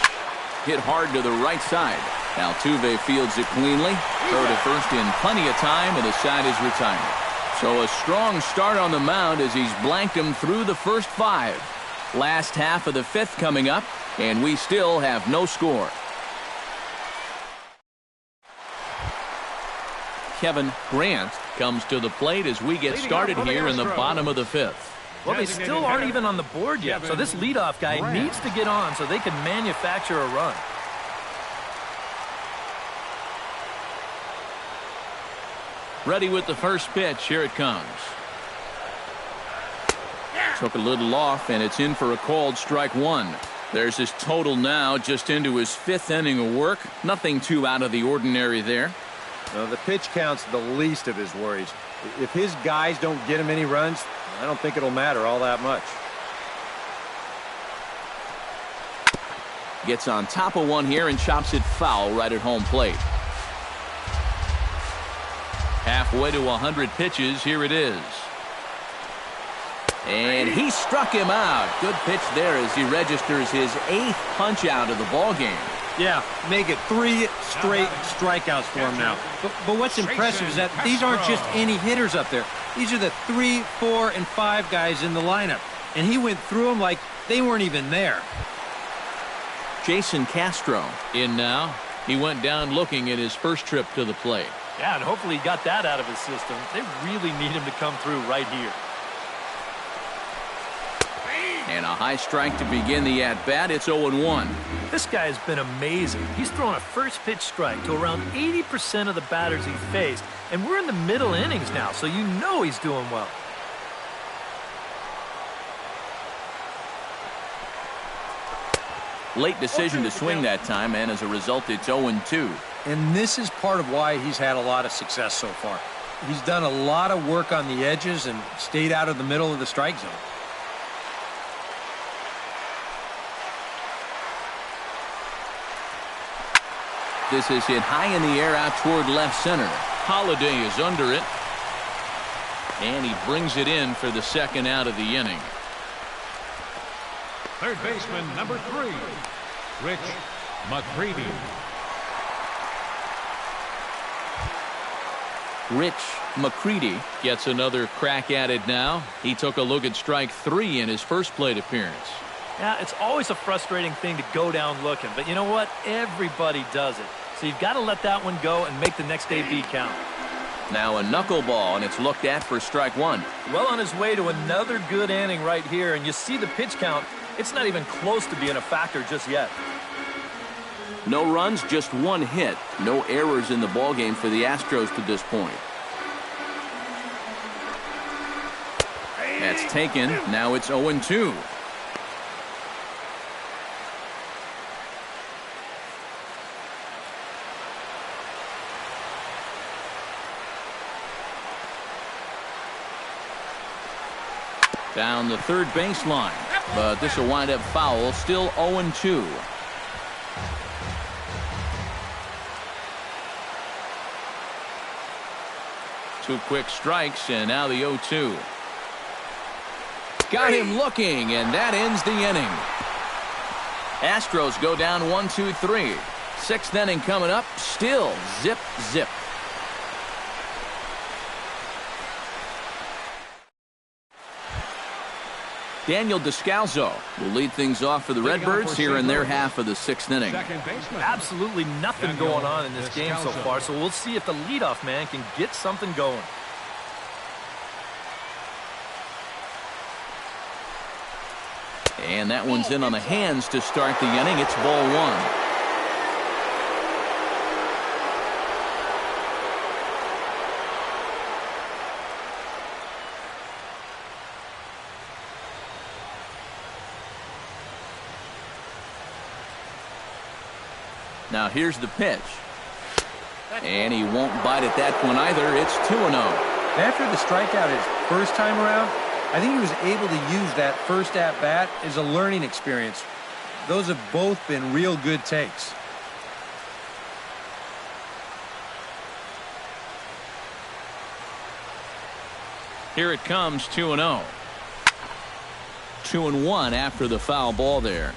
Hit hard to the right side. Altuve fields it cleanly. Throw to first in plenty of time, and the side is retired. So a strong start on the mound as he's blanked him through the first 5. Last half of the 5th coming up, and we still have no score. Kevin Grant comes to the plate as we get started here in the bottom of the 5th. Well, they still aren't even on the board yet, so this leadoff guy needs to get on so they can manufacture a run. Ready with the first pitch. Here it comes. Took a little off, and it's in for a called strike 1. There's his total now, just into his 5th inning of work. Nothing too out of the ordinary there. No, the pitch count's the least of his worries. If his guys don't get him any runs, I don't think it'll matter all that much. Gets on top of one here and chops it foul right at home plate. Halfway to 100 pitches. Here it is. And he struck him out. Good pitch there as he registers his 8th punch out of the ball game. Yeah, make it 3 straight strikeouts for him now. But what's impressive is that these aren't just any hitters up there. These are the 3, 4, and 5 guys in the lineup. And he went through them like they weren't even there. Jason Castro in now. He went down looking at his first trip to the plate. Yeah, and hopefully he got that out of his system. They really need him to come through right here. And a high strike to begin the at-bat. It's 0-1. This guy has been amazing. He's thrown a first pitch strike to around 80% of the batters he faced. And we're in the middle innings now, so you know he's doing well. Late decision to swing that time, and as a result, it's 0-2. And this is part of why he's had a lot of success so far. He's done a lot of work on the edges and stayed out of the middle of the strike zone. This is hit high in the air out toward left center. Holiday is under it. And he brings it in for the second out of the inning. Third baseman, number 3, Rich McCready. Rich McCready gets another crack at it now. He took a look at strike 3 in his first plate appearance. Yeah, it's always a frustrating thing to go down looking, but you know what? Everybody does it. So you've got to let that one go and make the next AB count. Now a knuckleball, and it's looked at for strike 1. Well on his way to another good inning right here, and you see the pitch count. It's not even close to being a factor just yet. No runs, just 1 hit. No errors in the ballgame for the Astros to this point. That's taken. Now it's 0-2. Down the third baseline, but this will wind up foul. Still 0-2. Two quick strikes, and now the 0-2. Got him looking, and that ends the inning. Astros go down 1-2-3. 6th inning coming up. Still zip, zip. Daniel Descalzo will lead things off for the Redbirds here in their half of the 6th inning. Absolutely nothing going on in this game so far, so we'll see if the leadoff man can get something going. And that one's in on the hands to start the inning. It's ball 1. Now here's the pitch. And he won't bite at that one either. It's 2-0. After the strikeout his first time around, I think he was able to use that first at-bat as a learning experience. Those have both been real good takes. Here it comes, 2-0. 2-1 after the foul ball there.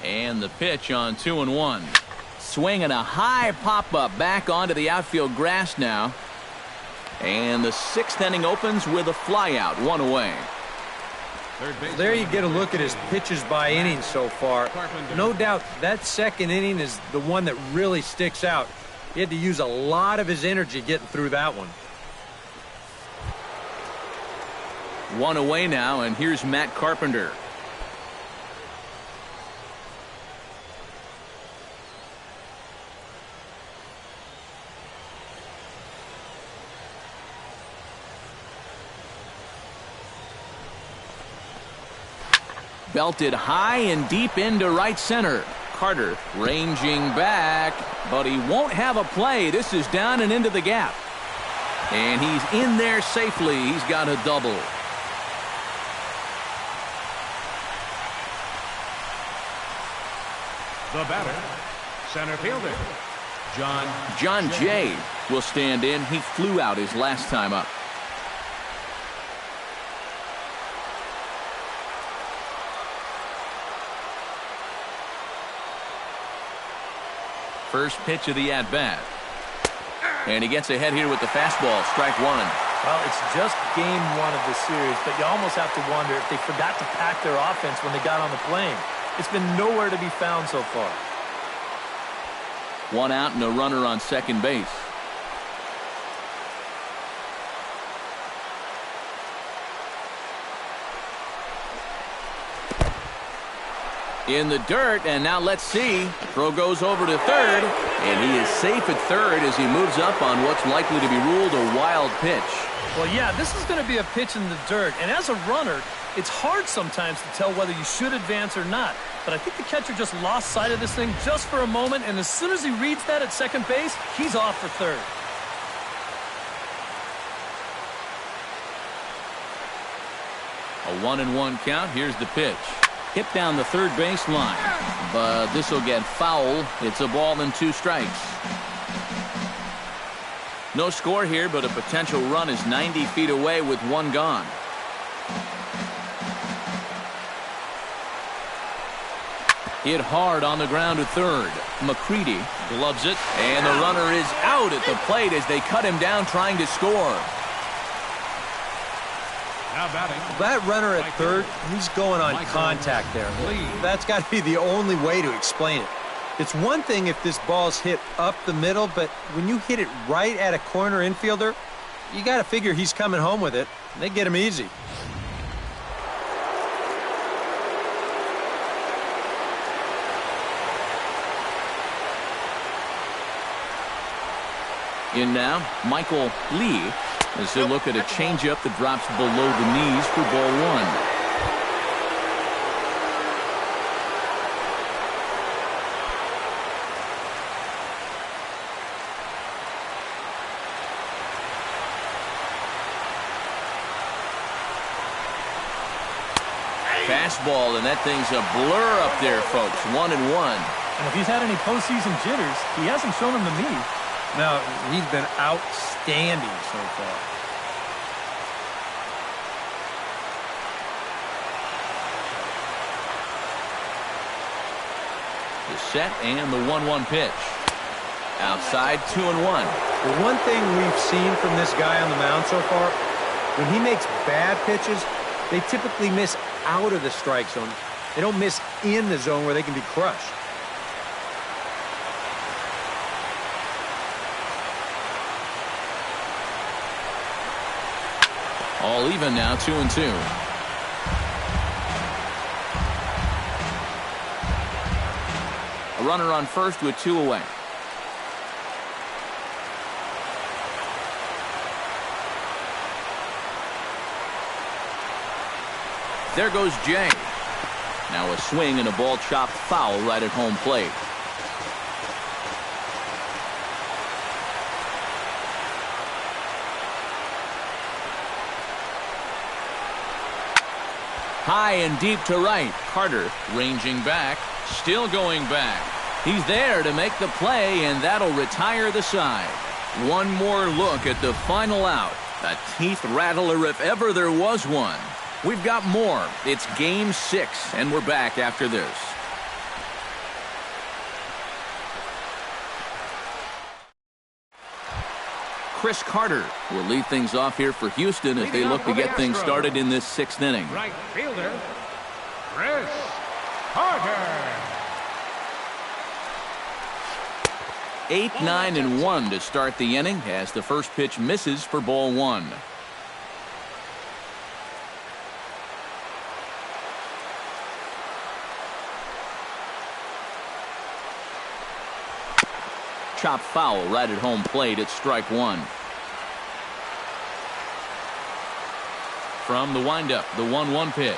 And the pitch on 2-1. Swinging a high pop-up back onto the outfield grass now. And the sixth inning opens with a flyout, one away. There you get a look at his pitches by inning so far. No doubt that second inning is the one that really sticks out. He had to use a lot of his energy getting through that one. One away now, and here's Matt Carpenter. Belted high and deep into right center. Carter ranging back, but he won't have a play. This is down and into the gap. And he's in there safely. He's got a double. The batter, center fielder, John Jay will stand in. He flew out his last time up. First pitch of the at-bat. And he gets ahead here with the fastball, strike one. Well, it's just game one of this series, but you almost have to wonder if they forgot to pack their offense when they got on the plane. It's been nowhere to be found so far. One out and a runner on second base. In the dirt, and now let's see. Throw goes over to third, and he is safe at third as he moves up on what's likely to be ruled a wild pitch. Well, yeah, this is going to be a pitch in the dirt, and as a runner, it's hard sometimes to tell whether you should advance or not. But I think the catcher just lost sight of this thing just for a moment, and as soon as he reads that at second base, he's off for third. A 1-1 count. Here's the pitch. Hit down the third base line, but this will get foul. It's a ball and two strikes. No score here, but a potential run is 90 feet away with one gone. Hit hard on the ground to third. McCready gloves it, and the runner is out at the plate as they cut him down trying to score. now batting. That runner at third, he's going on contact there. That's got to be the only way to explain it. It's one thing if this ball's hit up the middle, but when you hit it right at a corner infielder, you got to figure he's coming home with it. They get him easy. In now, Michael Lee as they look at a changeup that drops below the knees for ball one. Fastball, and that thing's a blur up there, folks. 1-1. And if he's had any postseason jitters, he hasn't shown them to me. No, he's been outstanding so far. The set and the 1-1 pitch. Outside, 2-1. The one thing we've seen from this guy on the mound so far, when he makes bad pitches, they typically miss out of the strike zone. They don't miss in the zone where they can be crushed. All even now, 2-2. A runner on first with 2 away. There goes Jay. Now a swing and a ball chopped foul right at home plate. High and deep to right. Carter ranging back. Still going back. He's there to make the play, and that'll retire the side. One more look at the final out. A teeth rattler if ever there was one. We've got more. It's Game 6, and we're back after this. Chris Carter will lead things off here for Houston as they look to get things started in this 6th inning. Right fielder, Chris Carter. 8, 9, and 1 to start the inning as the first pitch misses for ball 1. Chop foul right at home plate at strike 1. From the windup, the 1-1 pitch.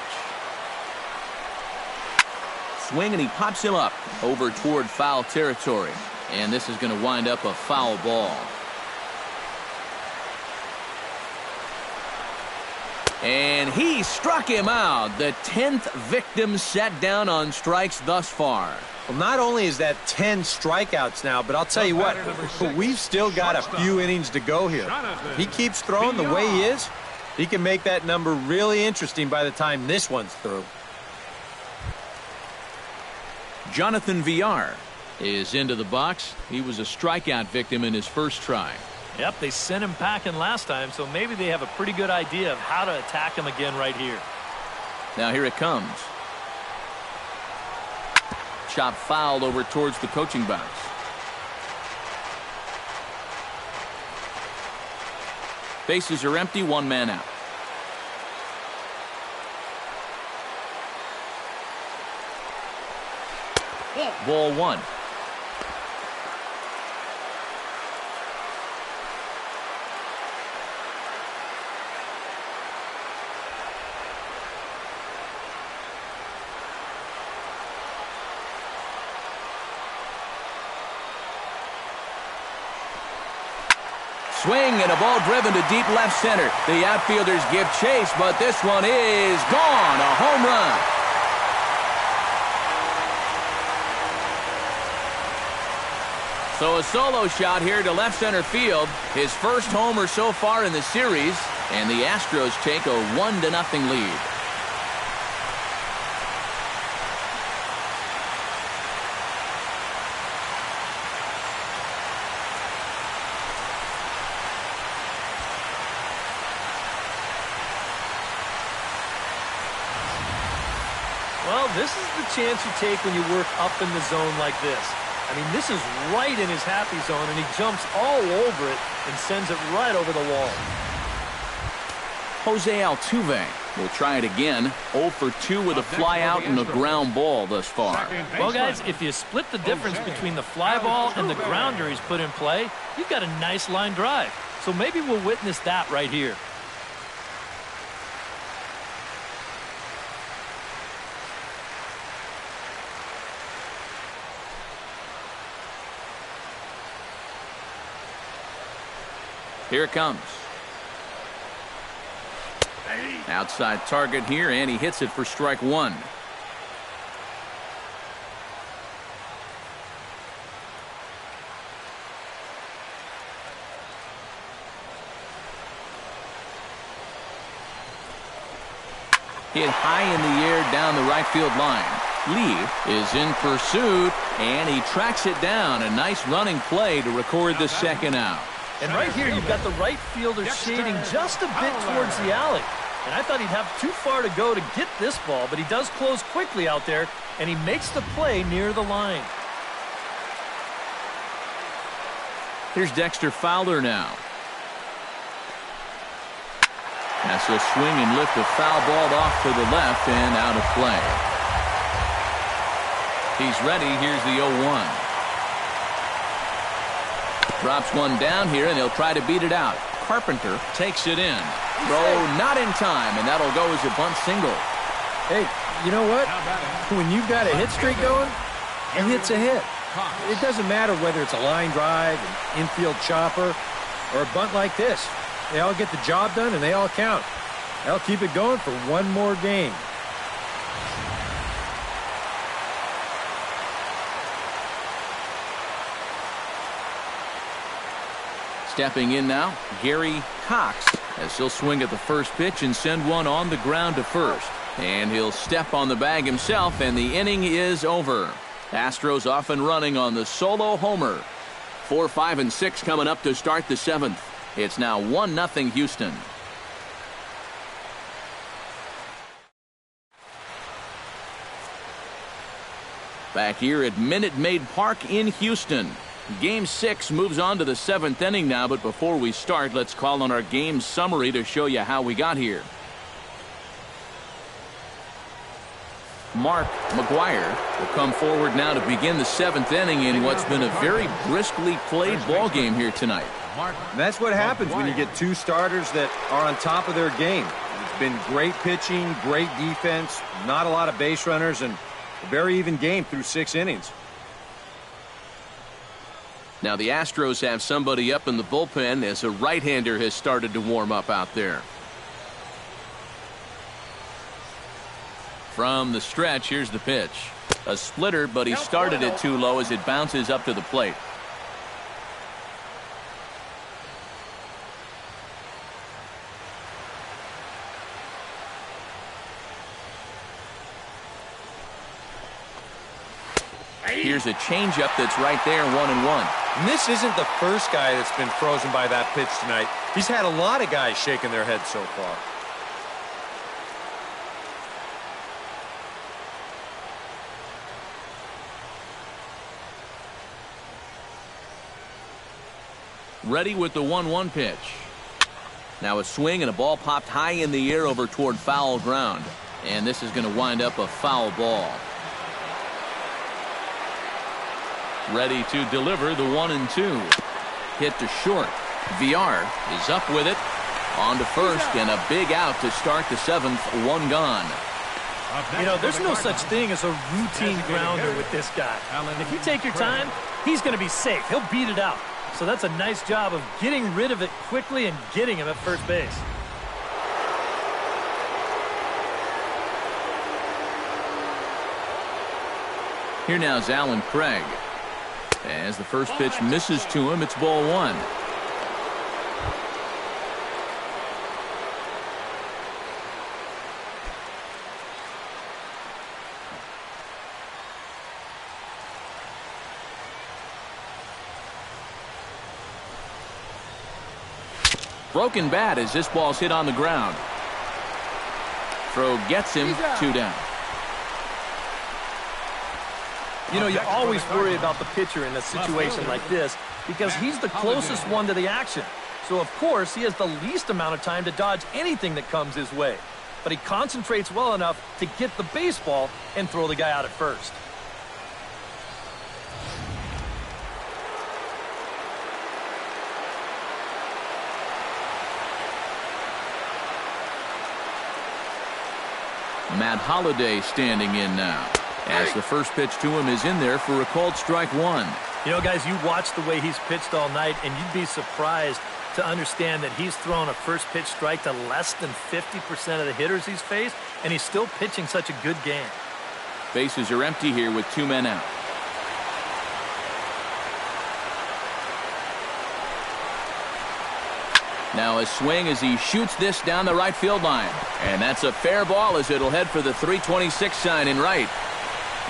Swing, and he pops him up over toward foul territory. And this is going to wind up a foul ball. And he struck him out. The 10th victim set down on strikes thus far. Well, not only is that 10 strikeouts now, but I'll tell you what, we've still got a few innings to go here. If he keeps throwing the way he is, he can make that number really interesting by the time this one's through. Jonathan Villar is into the box. He was a strikeout victim in his first try. Yep, they sent him packing last time, so maybe they have a pretty good idea of how to attack him again right here. Now here it comes. Chop fouled over towards the coaching box. Bases are empty, 1 man out. Ball 1. Swing and a ball driven to deep left center. The outfielders give chase, but this one is gone. A home run. So a solo shot here to left center field. His first homer so far in the series, and the Astros take a 1-0 lead. Well, this is the chance you take when you work up in the zone like this. I mean, this is right in his happy zone, and he jumps all over it and sends it right over the wall. Jose Altuve will try it again. 0 for 2 with a fly out and a ground ball thus far. Well, guys, if you split the difference between the fly ball and the grounder he's put in play, you've got a nice line drive. So maybe we'll witness that right here. Here it comes. Outside target here, and he hits it for strike 1. Hit high in the air down the right field line. Lee is in pursuit, and he tracks it down. A nice running play to record the second out. And right here, you've got the right fielder shading just a bit towards the alley. And I thought he'd have too far to go to get this ball, but he does close quickly out there, and he makes the play near the line. Here's Dexter Fowler now. That's a swing and lift, a foul ball off to the left and out of play. He's ready. Here's the 0-1. Drops one down here, and he'll try to beat it out. Carpenter takes it in. Throw not in time, and that'll go as a bunt single. Hey, you know what? When you've got a hit streak going, a hit's a hit. It doesn't matter whether it's a line drive, an infield chopper, or a bunt like this. They all get the job done, and they all count. They'll keep it going for one more game. Stepping in now, Gary Cox, as he'll swing at the first pitch and send one on the ground to first. And he'll step on the bag himself, and the inning is over. Astros off and running on the solo homer. 4, 5, and 6 coming up to start the 7th. It's now 1-0 Houston. Back here at Minute Maid Park in Houston. Game 6 moves on to the 7th inning now, but before we start, let's call on our game summary to show you how we got here. Mark McGuire will come forward now to begin the 7th inning in what's been a very briskly played ball game here tonight. That's what happens when you get two starters that are on top of their game. It's been great pitching, great defense, not a lot of base runners, and a very even game through 6 innings. Now the Astros have somebody up in the bullpen as a right-hander has started to warm up out there. From the stretch, here's the pitch. A splitter, but he started it too low as it bounces up to the plate. Here's a changeup that's right there, 1-1. And this isn't the first guy that's been frozen by that pitch tonight. He's had a lot of guys shaking their heads so far. Ready with the 1-1 pitch. Now a swing and a ball popped high in the air over toward foul ground. And this is going to wind up a foul ball. Ready to deliver the 1-2. Hit to short. VR is up with it. On to first and a big out to start the 7th. 1 gone. You know, there's no such thing as a routine grounder with this guy. And if you take your time, he's going to be safe. He'll beat it out. So that's a nice job of getting rid of it quickly and getting him at first base. Here now is Alan Craig. As the first pitch misses to him, it's ball 1. Broken bat as this ball's hit on the ground. Throw gets him 2 down. You know, you always worry about the pitcher in a situation like this because he's the closest one to the action. So, of course, he has the least amount of time to dodge anything that comes his way. But he concentrates well enough to get the baseball and throw the guy out at first. Matt Holliday standing in now. As the first pitch to him is in there for a called strike 1. You know, guys, you watch the way he's pitched all night, and you'd be surprised to understand that he's thrown a first pitch strike to less than 50% of the hitters he's faced, and he's still pitching such a good game. Bases are empty here with 2 men out. Now a swing as he shoots this down the right field line. And that's a fair ball as it'll head for the 326 sign in right.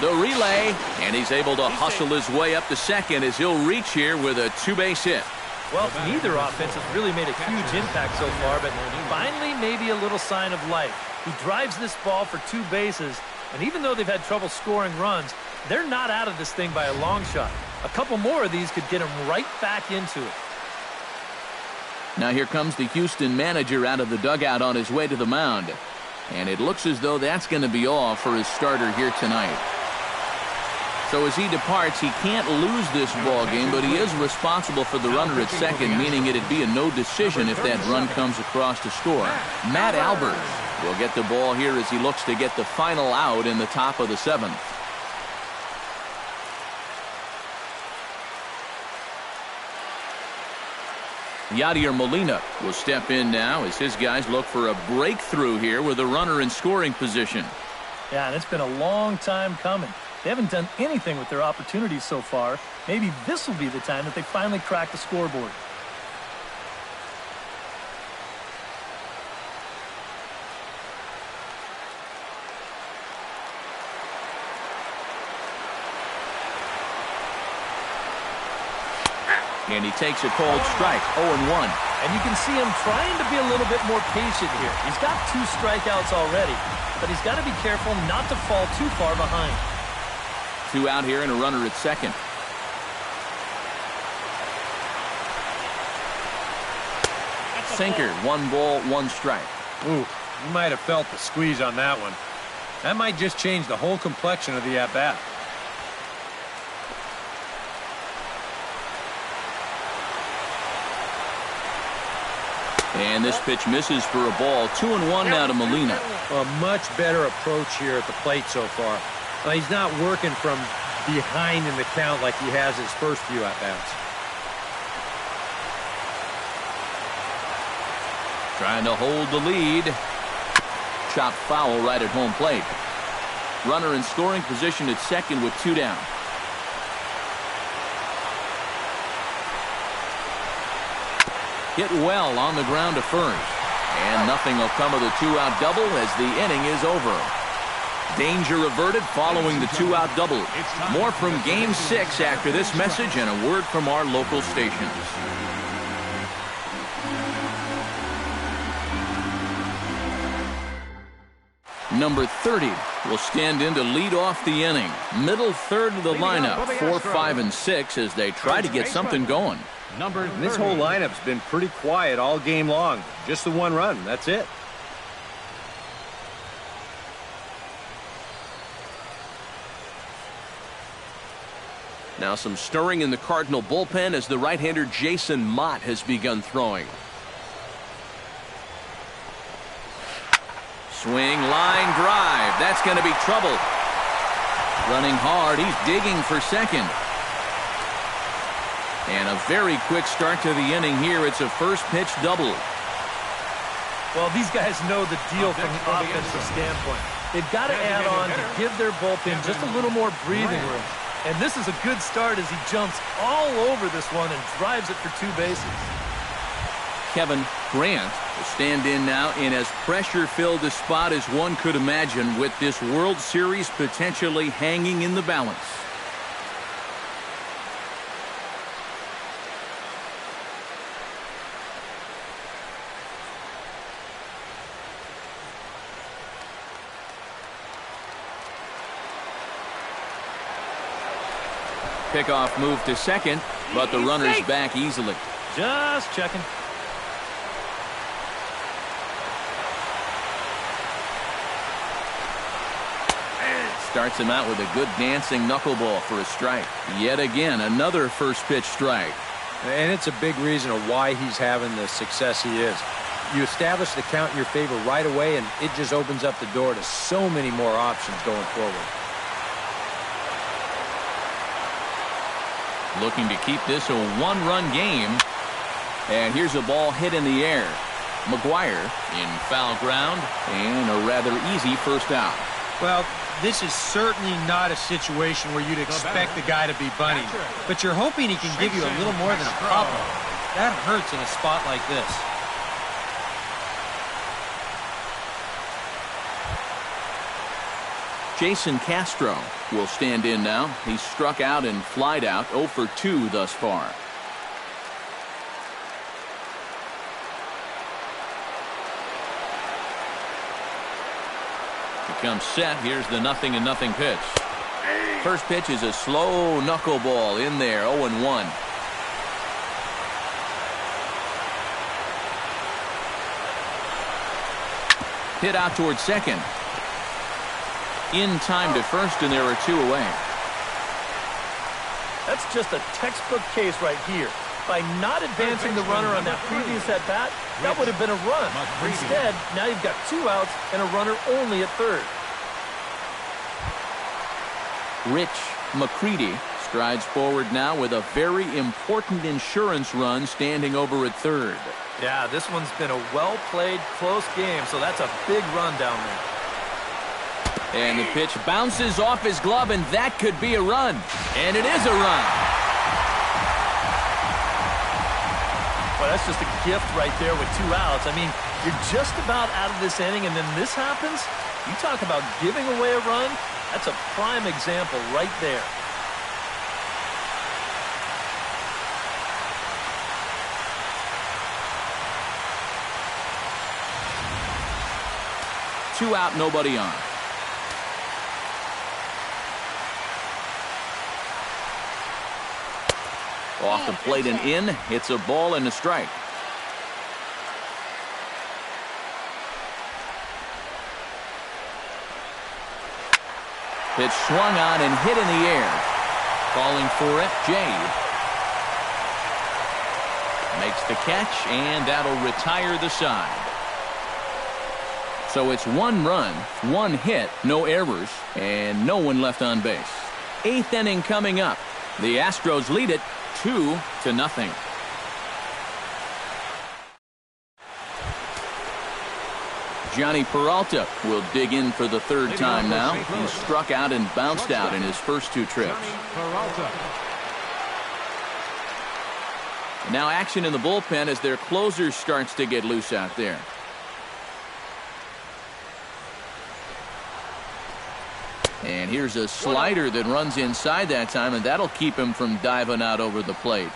The relay, and he's able to hustle his way up to second as he'll reach here with a 2-base hit. Well, neither offense has really made a huge impact so far, but finally maybe a little sign of life. He drives this ball for 2 bases, and even though they've had trouble scoring runs, they're not out of this thing by a long shot. A couple more of these could get him right back into it. Now here comes the Houston manager out of the dugout on his way to the mound. And it looks as though that's going to be all for his starter here tonight. So as he departs, he can't lose this ball game, but he is responsible for the runner at second, meaning it'd be a no decision if that run comes across to score. Matt Albers will get the ball here as he looks to get the final out in the top of the 7th. Yadier Molina will step in now as his guys look for a breakthrough here with a runner in scoring position. Yeah, and it's been a long time coming. They haven't done anything with their opportunities so far. Maybe this will be the time that they finally crack the scoreboard. And he takes a cold strike, 0-1. And you can see him trying to be a little bit more patient here. He's got 2 strikeouts already, but he's got to be careful not to fall too far behind. 2 out here and a runner at second. Sinker, 1 ball, 1 strike. Ooh, you might have felt the squeeze on that one. That might just change the whole complexion of the at-bat. And this pitch misses for a ball. 2-1 now to Molina. A much better approach here at the plate so far. He's not working from behind in the count like he has his first few at-bats. Trying to hold the lead. Chopped foul right at home plate. Runner in scoring position at second with 2 down. Hit well on the ground to first. And nothing will come of the 2-out double as the inning is over. Danger averted following the 2-out double. More from Game 6 after this message and a word from our local stations. Number 30 will stand in to lead off the inning. Middle third of the lineup, 4, 5, and 6 as they try to get something going. This whole lineup's been pretty quiet all game long. Just the 1 run, that's it. Now some stirring in the Cardinal bullpen as the right-hander Jason Mott has begun throwing. Swing, line, drive. That's going to be trouble. Running hard. He's digging for second. And a very quick start to the inning here. It's a first pitch double. Well, these guys know the deal from the offensive standpoint. They've got to add on to give their bullpen just a little more breathing room. And this is a good start as he jumps all over this one and drives it for 2 bases. Kevin Grant will stand in now in as pressure-filled a spot as one could imagine with this World Series potentially hanging in the balance. Pickoff move to second, but the runner's back easily. Just checking. Starts him out with a good dancing knuckleball for a strike. Yet again, another first pitch strike. And it's a big reason of why he's having the success he is. You establish the count in your favor right away, and it just opens up the door to so many more options going forward. Looking to keep this a 1-run game. And here's a ball hit in the air. McGuire in foul ground and a rather easy first out. Well, this is certainly not a situation where you'd expect the guy to be bunting, but you're hoping he can give you a little more than a couple. That hurts in a spot like this. Jason Castro will stand in now. He's struck out and flied out, 0 for 2 thus far. Comes set. Here's the 0-0 pitch. First pitch is a slow knuckleball in there, 0-1. Hit out towards second. In time to first, and there are 2 away. That's just a textbook case right here. By not advancing the runner on that previous at-bat, that would have been a run. Instead, now you've got 2 outs and a runner only at third. Rich McCready strides forward now with a very important insurance run standing over at third. Yeah, this one's been a well-played, close game, so that's a big run down there. And the pitch bounces off his glove, and that could be a run. And it is a run. Well, that's just a gift right there with 2 outs. I mean, you're just about out of this inning, and then this happens? You talk about giving away a run? That's a prime example right there. 2 out, nobody on. Off the plate and in. It's a ball and a strike. Pitch swung on and hit in the air. Calling for it, Jay. Makes the catch, and that'll retire the side. So it's 1 run, 1 hit, no errors, and no one left on base. 8th inning coming up. The Astros lead it 2-0. Johnny Peralta will dig in for the 3rd time now. He struck out and bounced out in his first 2 trips. Now action in the bullpen as their closer starts to get loose out there. And here's a slider that runs inside that time, and that'll keep him from diving out over the plate.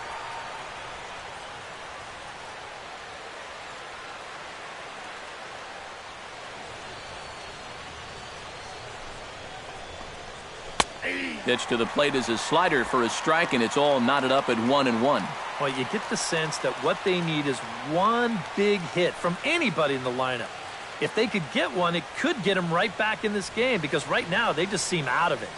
Pitch to the plate is a slider for a strike, and it's all knotted up at 1-1. Well, you get the sense that what they need is 1 big hit from anybody in the lineup. If they could get one, it could get them right back in this game, because right now they just seem out of it.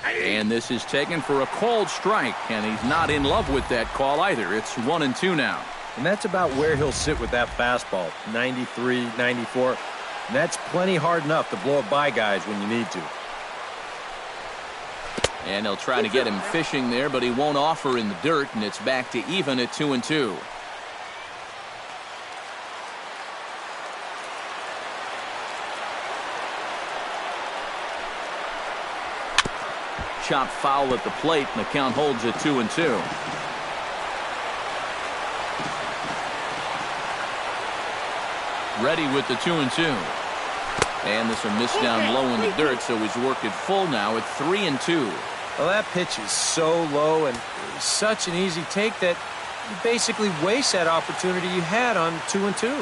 And this is taken for a called strike, and he's not in love with that call either. It's 1-2 now. And that's about where he'll sit with that fastball, 93, 94. And that's plenty hard enough to blow it by guys when you need to. And they'll try to get him fishing there, but he won't offer in the dirt, and it's back to even at 2-2. Chopped foul at the plate, and the count holds at 2-2. Ready with the 2-2. And this will miss down low in the dirt, so he's worked it full now at 3-2. Well, that pitch is so low and such an easy take that you basically waste that opportunity you had on 2-2.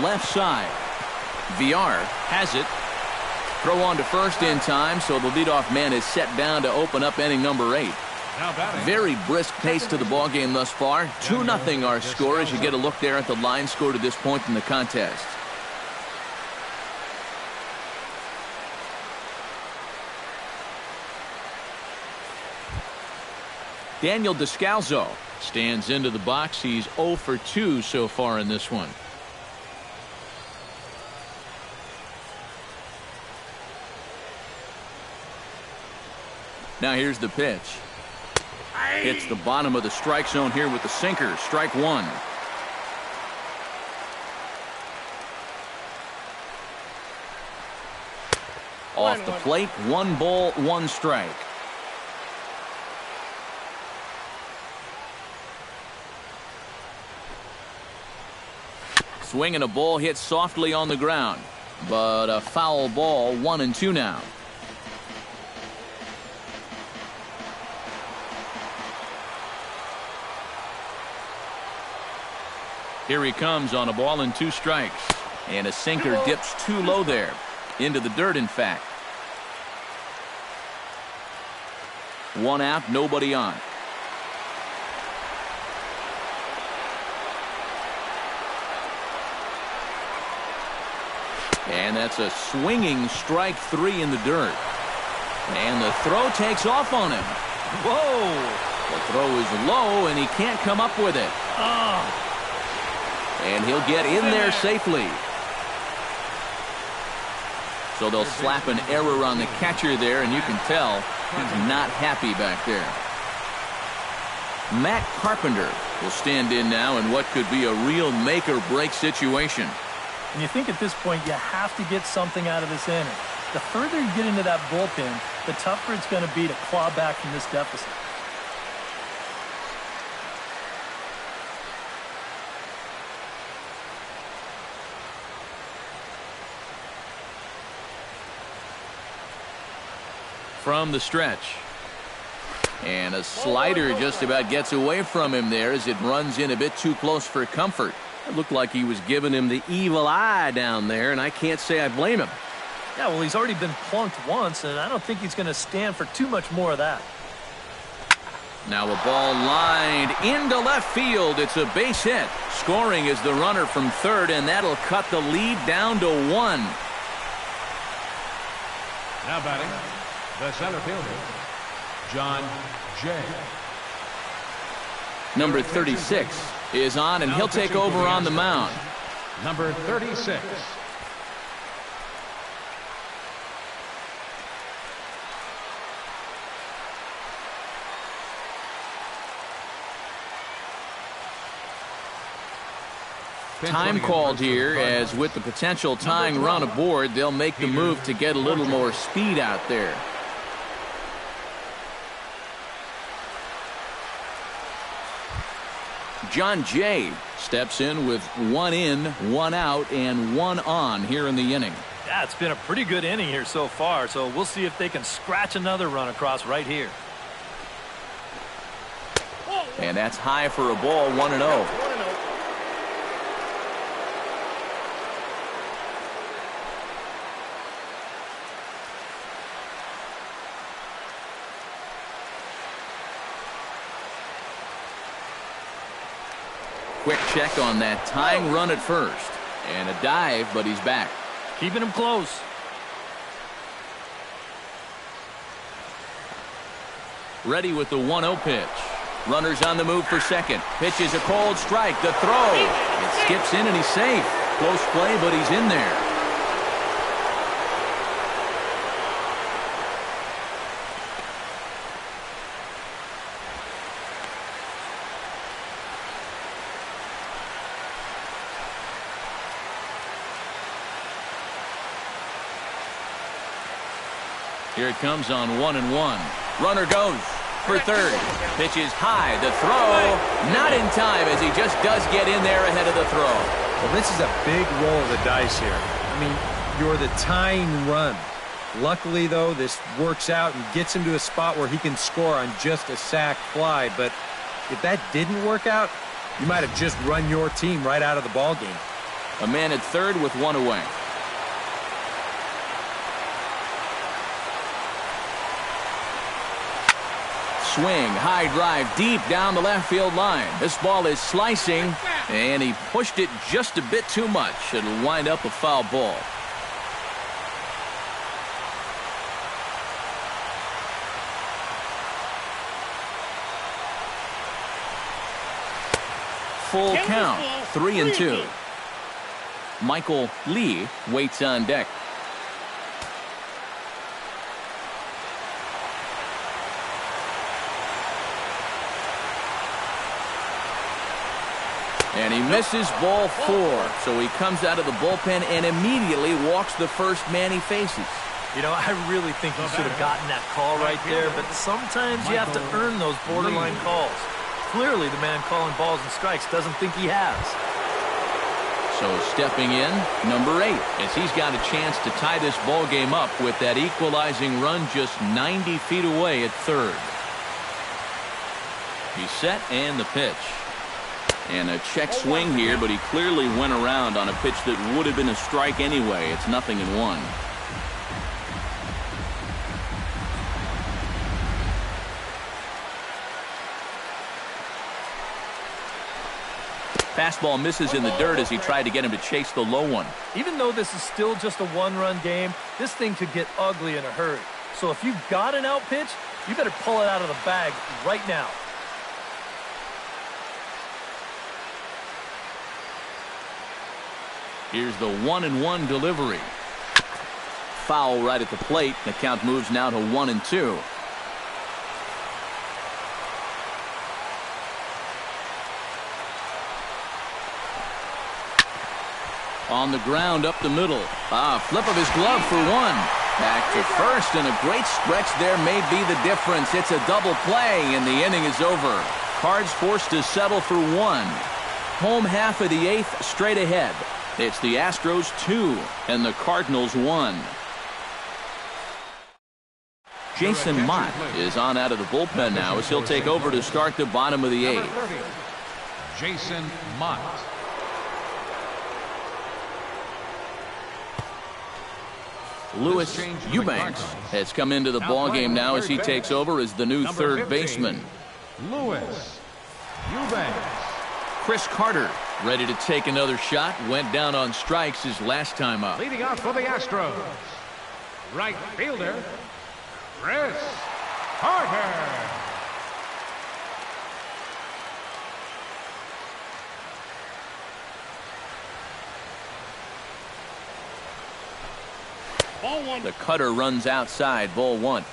Left side. VR has it. Throw on to first in time, so the leadoff man is set down to open up inning number 8. Very brisk pace to the ballgame thus far. 2-0 our score as you get a look there at the line score to this point in the contest. Daniel Descalzo stands into the box. He's 0 for 2 so far in this one. Now here's the pitch. Hits the bottom of the strike zone here with the sinker. Strike 1. Off the plate, 1 ball, 1 strike. Swinging a ball hit softly on the ground, but a foul ball. 1-2 now. Here he comes on a ball and 2 strikes. And a sinker dips too low there. Into the dirt, in fact. 1 out, nobody on. And that's a swinging strike 3 in the dirt. And the throw takes off on him. Whoa! The throw is low, and he can't come up with it. Oh. And he'll get in there safely. So they'll slap an error on the catcher there, and you can tell he's not happy back there. Matt Carpenter will stand in now in what could be a real make-or-break situation. And you think at this point you have to get something out of this inning. The further you get into that bullpen, the tougher it's going to be to claw back from this deficit. from the stretch. And a slider just about gets away from him there as it runs in a bit too close for comfort. It looked like he was giving him the evil eye down there, and I can't say I blame him. Yeah, well, he's already been plunked once, and I don't think he's going to stand for too much more of that. Now a ball lined into left field. It's a base hit. Scoring is the runner from third, and that'll cut the lead down to 1. Now batting, the center fielder, John Jay. Number 36 is on, and he'll take over on the mound. Number 36. Time called here, as with the potential tying run aboard, they'll make the move to get a little more speed out there. John Jay steps in with 1 in, 1 out, and 1 on here in the inning. Yeah, it's been a pretty good inning here so far, so we'll see if they can scratch another run across right here. And that's high for a ball, 1-0. Quick check on that tying run at first. And a dive, but he's back. Keeping him close. Ready with the 1-0 pitch. Runners on the move for second. Pitch is a cold strike. The throw. It skips in and he's safe. Close play, but he's in there. Here it comes on 1-1. Runner goes for third. Pitch is high. The throw not in time, as he just does get in there ahead of the throw. Well, this is a big roll of the dice here. I mean, you're the tying run. Luckily, though, this works out and gets him to a spot where he can score on just a sac fly. But if that didn't work out, you might have just run your team right out of the ball game. A man at third with 1 away. Swing, high drive, deep down the left field line. This ball is slicing, and he pushed it just a bit too much. It'll wind up a foul ball. Full count, 3-2. Michael Lee waits on deck. And he misses ball 4, so he comes out of the bullpen and immediately walks the first man he faces. You know, I really think he should have gotten that call right there, but sometimes you have to earn those borderline calls. Clearly, the man calling balls and strikes doesn't think he has. So stepping in, number 8, as he's got a chance to tie this ball game up with that equalizing run just 90 feet away at third. He's set, and the pitch. And a check swing here, but he clearly went around on a pitch that would have been a strike anyway. It's 0-1. Fastball misses in the dirt as he tried to get him to chase the low one. Even though this is still just a one-run game, this thing could get ugly in a hurry. So if you've got an out pitch, you better pull it out of the bag right now. Here's the 1-1 delivery. Foul right at the plate. The count moves now to 1-2. On the ground up the middle. Flip of his glove for 1. Back to first, and a great stretch there may be the difference. It's a double play, and the inning is over. Cards forced to settle for 1. Home half of the 8th straight ahead. It's the Astros 2 and the Cardinals 1. Jason Mott is on out of the bullpen now as he'll take over to start the bottom of the eighth. Jason Mott. Lewis Eubanks has come into the ballgame now as he takes over as the new third baseman. Lewis Eubanks. Chris Carter ready to take another shot. Went down on strikes his last time up. Leading off for the Astros, right fielder, Chris Carter. Ball one. The cutter runs outside, ball one.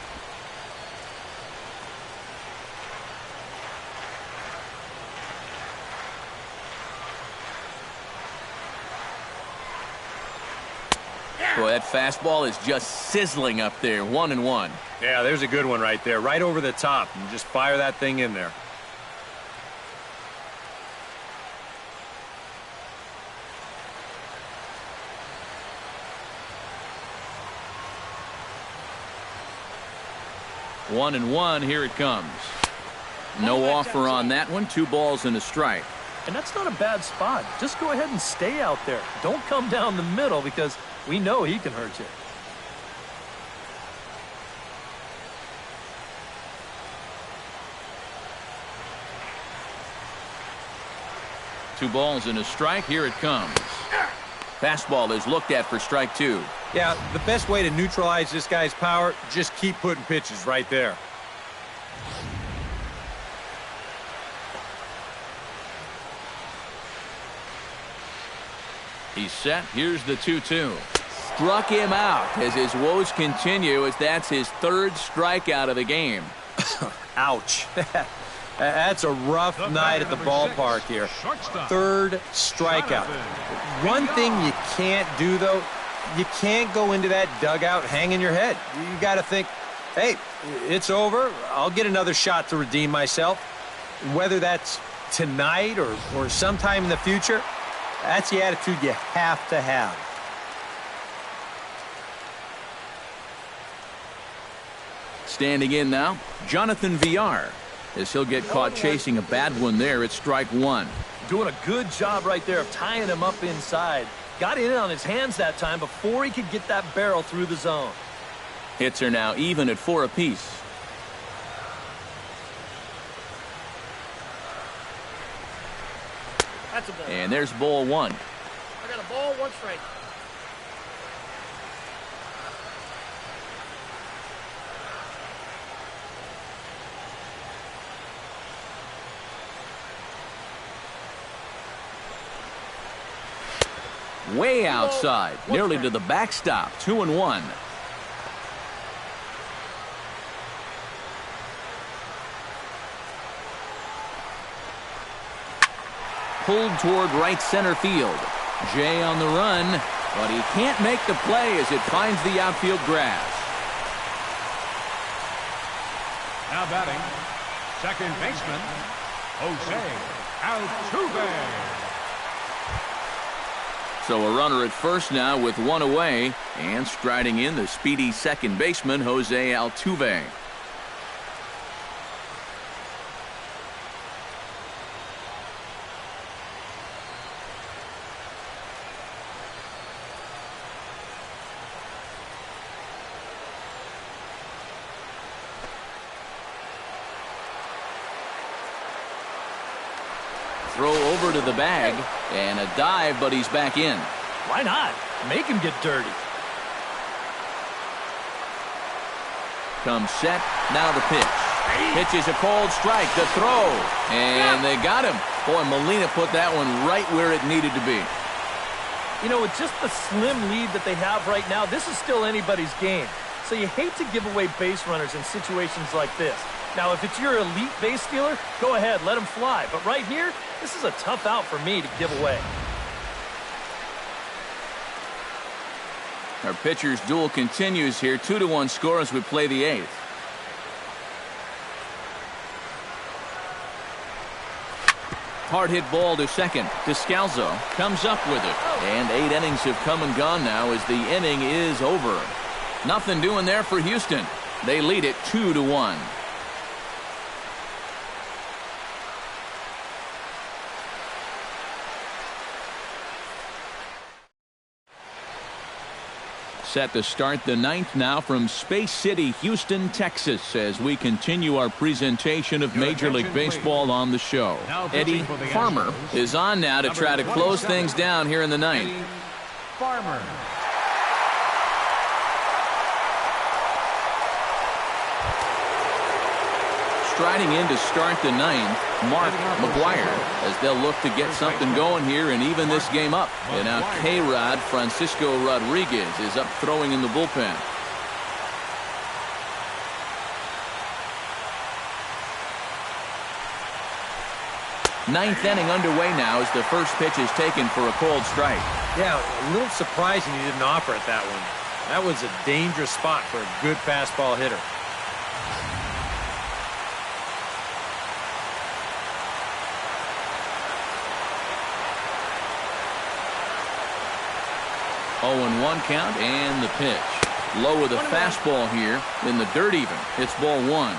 Boy, that fastball is just sizzling up there. 1-1. Yeah, there's a good one right there, right over the top. And just fire that thing in there. One and one, here it comes. No offer on that one. 2 balls and a strike. And that's not a bad spot. Just go ahead and stay out there. Don't come down the middle because we know he can hurt you. Two balls and a strike. Here it comes. Fastball is looked at for strike 2. Yeah, the best way to neutralize this guy's power, just keep putting pitches right there. He's set. Here's the 2-2. Struck him out as his woes continue as that's his 3rd strikeout of the game. Ouch. That's a rough night at the ballpark here. 3rd strikeout. One thing you can't do, though, you can't go into that dugout hanging your head. You got to think, hey, it's over. I'll get another shot to redeem myself. Whether that's tonight or sometime in the future, that's the attitude you have to have. Standing in now, Jonathan Villar, as he'll get caught chasing a bad one there at strike 1. Doing a good job right there of tying him up inside. Got in on his hands that time before he could get that barrel through the zone. Hits are now even at 4 apiece. That's a ball. And there's ball 1. I got a ball, 1 strike. Way outside, nearly to the backstop. 2-1. Pulled toward right center field. Jay on the run, but he can't make the play as it finds the outfield grass. Now batting, second baseman, Jose Altuve. So a runner at first now with 1 away, and striding in the speedy second baseman, Jose Altuve. Throw over to the bag, and a dive, but he's back in. Why not? Make him get dirty. Comes set, now the pitch. Pitch is a cold strike, the throw, and they got him. Boy, Molina put that one right where it needed to be. You know, with just the slim lead that they have right now, this is still anybody's game. So you hate to give away base runners in situations like this. Now, if it's your elite base stealer, go ahead, let him fly. But right here, this is a tough out for me to give away. Our pitcher's duel continues here. 2-1 score as we play the 8th. Hard hit ball to second. Descalzo comes up with it. And 8 innings have come and gone now as the inning is over. Nothing doing there for Houston. They lead it 2-1. Set to start the ninth now from Space City, Houston, Texas, as we continue our presentation of Major League Baseball on the show. Eddie Farmer is on now to try to close things down here in the ninth. Farmer. Striding in to start the ninth, Mark McGuire, as they'll look to get something going here and even this game up. And now K-Rod Francisco Rodriguez is up throwing in the bullpen. Ninth inning underway now as the first pitch is taken for a cold strike. Yeah, a little surprising he didn't offer it that one. That was a dangerous spot for a good fastball hitter. Oh, 1 count and the pitch. Low with a fastball here in the dirt even. It's ball one.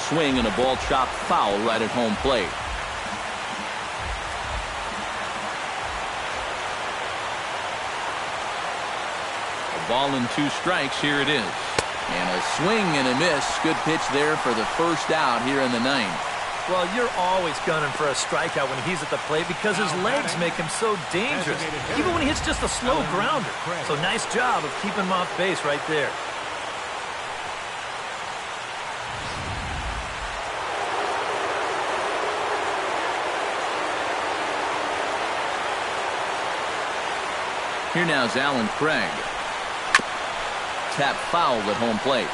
Swing and a ball chopped foul right at home plate. Ball and 2 strikes. Here it is. And a swing and a miss. Good pitch there for the first out here in the ninth. Well, you're always gunning for a strikeout when he's at the plate because his legs make him so dangerous, even when he hits just a slow grounder. So nice job of keeping him off base right there. Here now is Alan Craig. Tap foul at home plate.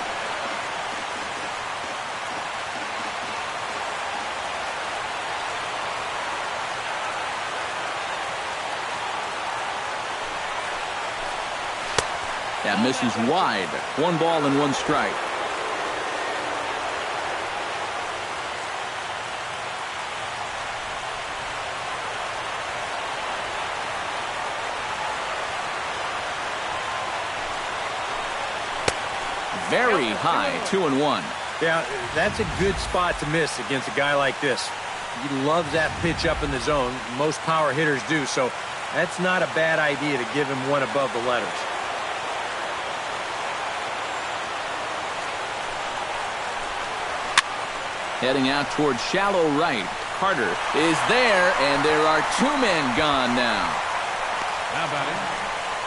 That misses wide. 1 ball and 1 strike. Very high, 2-1. Yeah, that's a good spot to miss against a guy like this. He loves that pitch up in the zone. Most power hitters do, so that's not a bad idea to give him one above the letters. Heading out towards shallow right. Carter is there, and there are 2 men gone now. How about it?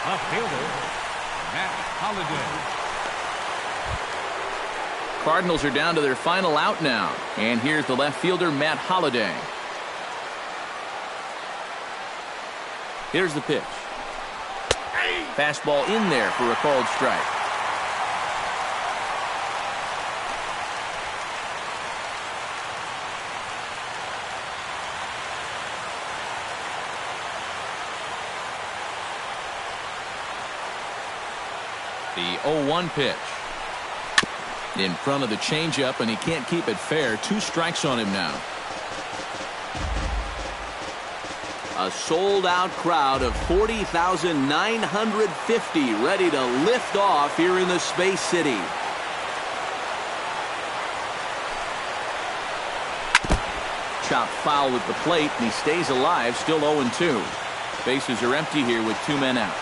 Left fielder, Matt Holliday. Cardinals are down to their final out now. And here's the left fielder, Matt Holliday. Here's the pitch. Fastball in there for a called strike. The 0-1 pitch. In front of the changeup, and he can't keep it fair. 2 strikes on him now. A sold-out crowd of 40,950 ready to lift off here in the Space City. Chopped foul at the plate, and he stays alive, still 0-2. Bases are empty here with 2 men out.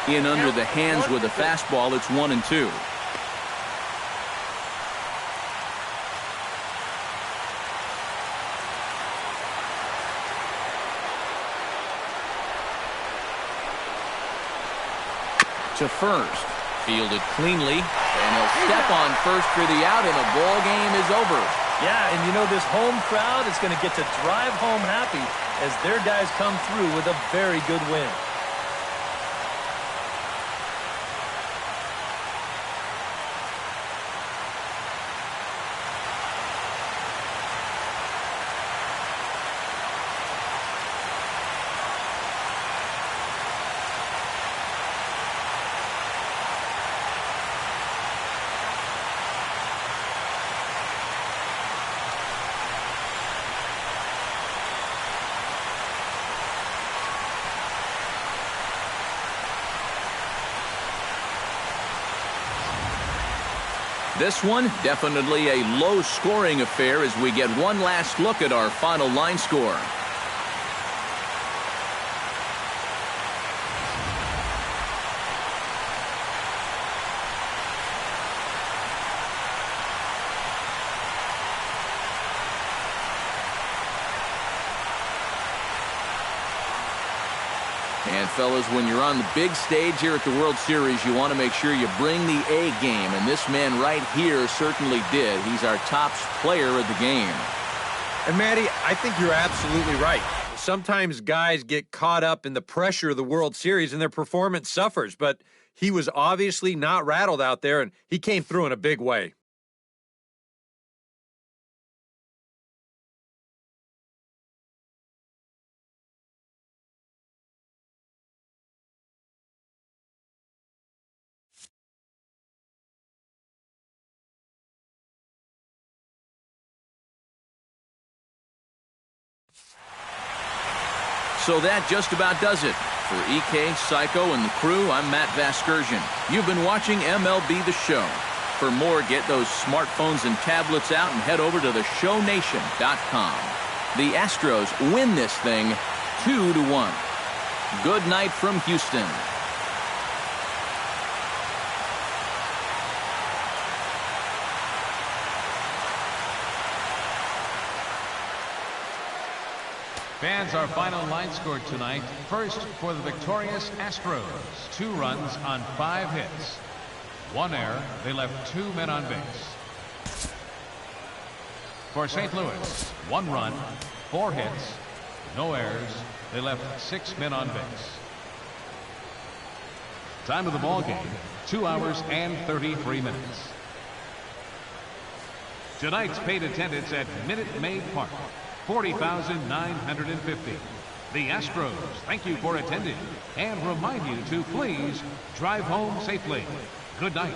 In under the hands with a fastball. It's 1-2. To first. Fielded cleanly. And he'll step on first for the out, and the ball game is over. Yeah, and you know this home crowd is going to get to drive home happy as their guys come through with a very good win. This one, definitely a low-scoring affair as we get one last look at our final line score. And fellas, when you're on the big stage here at the World Series, you want to make sure you bring the A game, and this man right here certainly did. He's our top player of the game. And Matty, I think you're absolutely right. Sometimes guys get caught up in the pressure of the World Series and their performance suffers, but he was obviously not rattled out there, and he came through in a big way. So that just about does it. For EK, Psycho, and the crew, I'm Matt Vasgersian. You've been watching MLB The Show. For more, get those smartphones and tablets out and head over to theshownation.com. The Astros win this thing 2-1. Good night from Houston. Fans, our final line score tonight. First, for the victorious Astros, 2 runs on 5 hits. 1 error. They left 2 men on base. For St. Louis, 1 run, 4 hits, no errors. They left 6 men on base. Time of the ball game, 2 hours and 33 minutes. Tonight's paid attendance at Minute Maid Park, 40,950. The Astros thank you for attending and remind you to please drive home safely. Good night.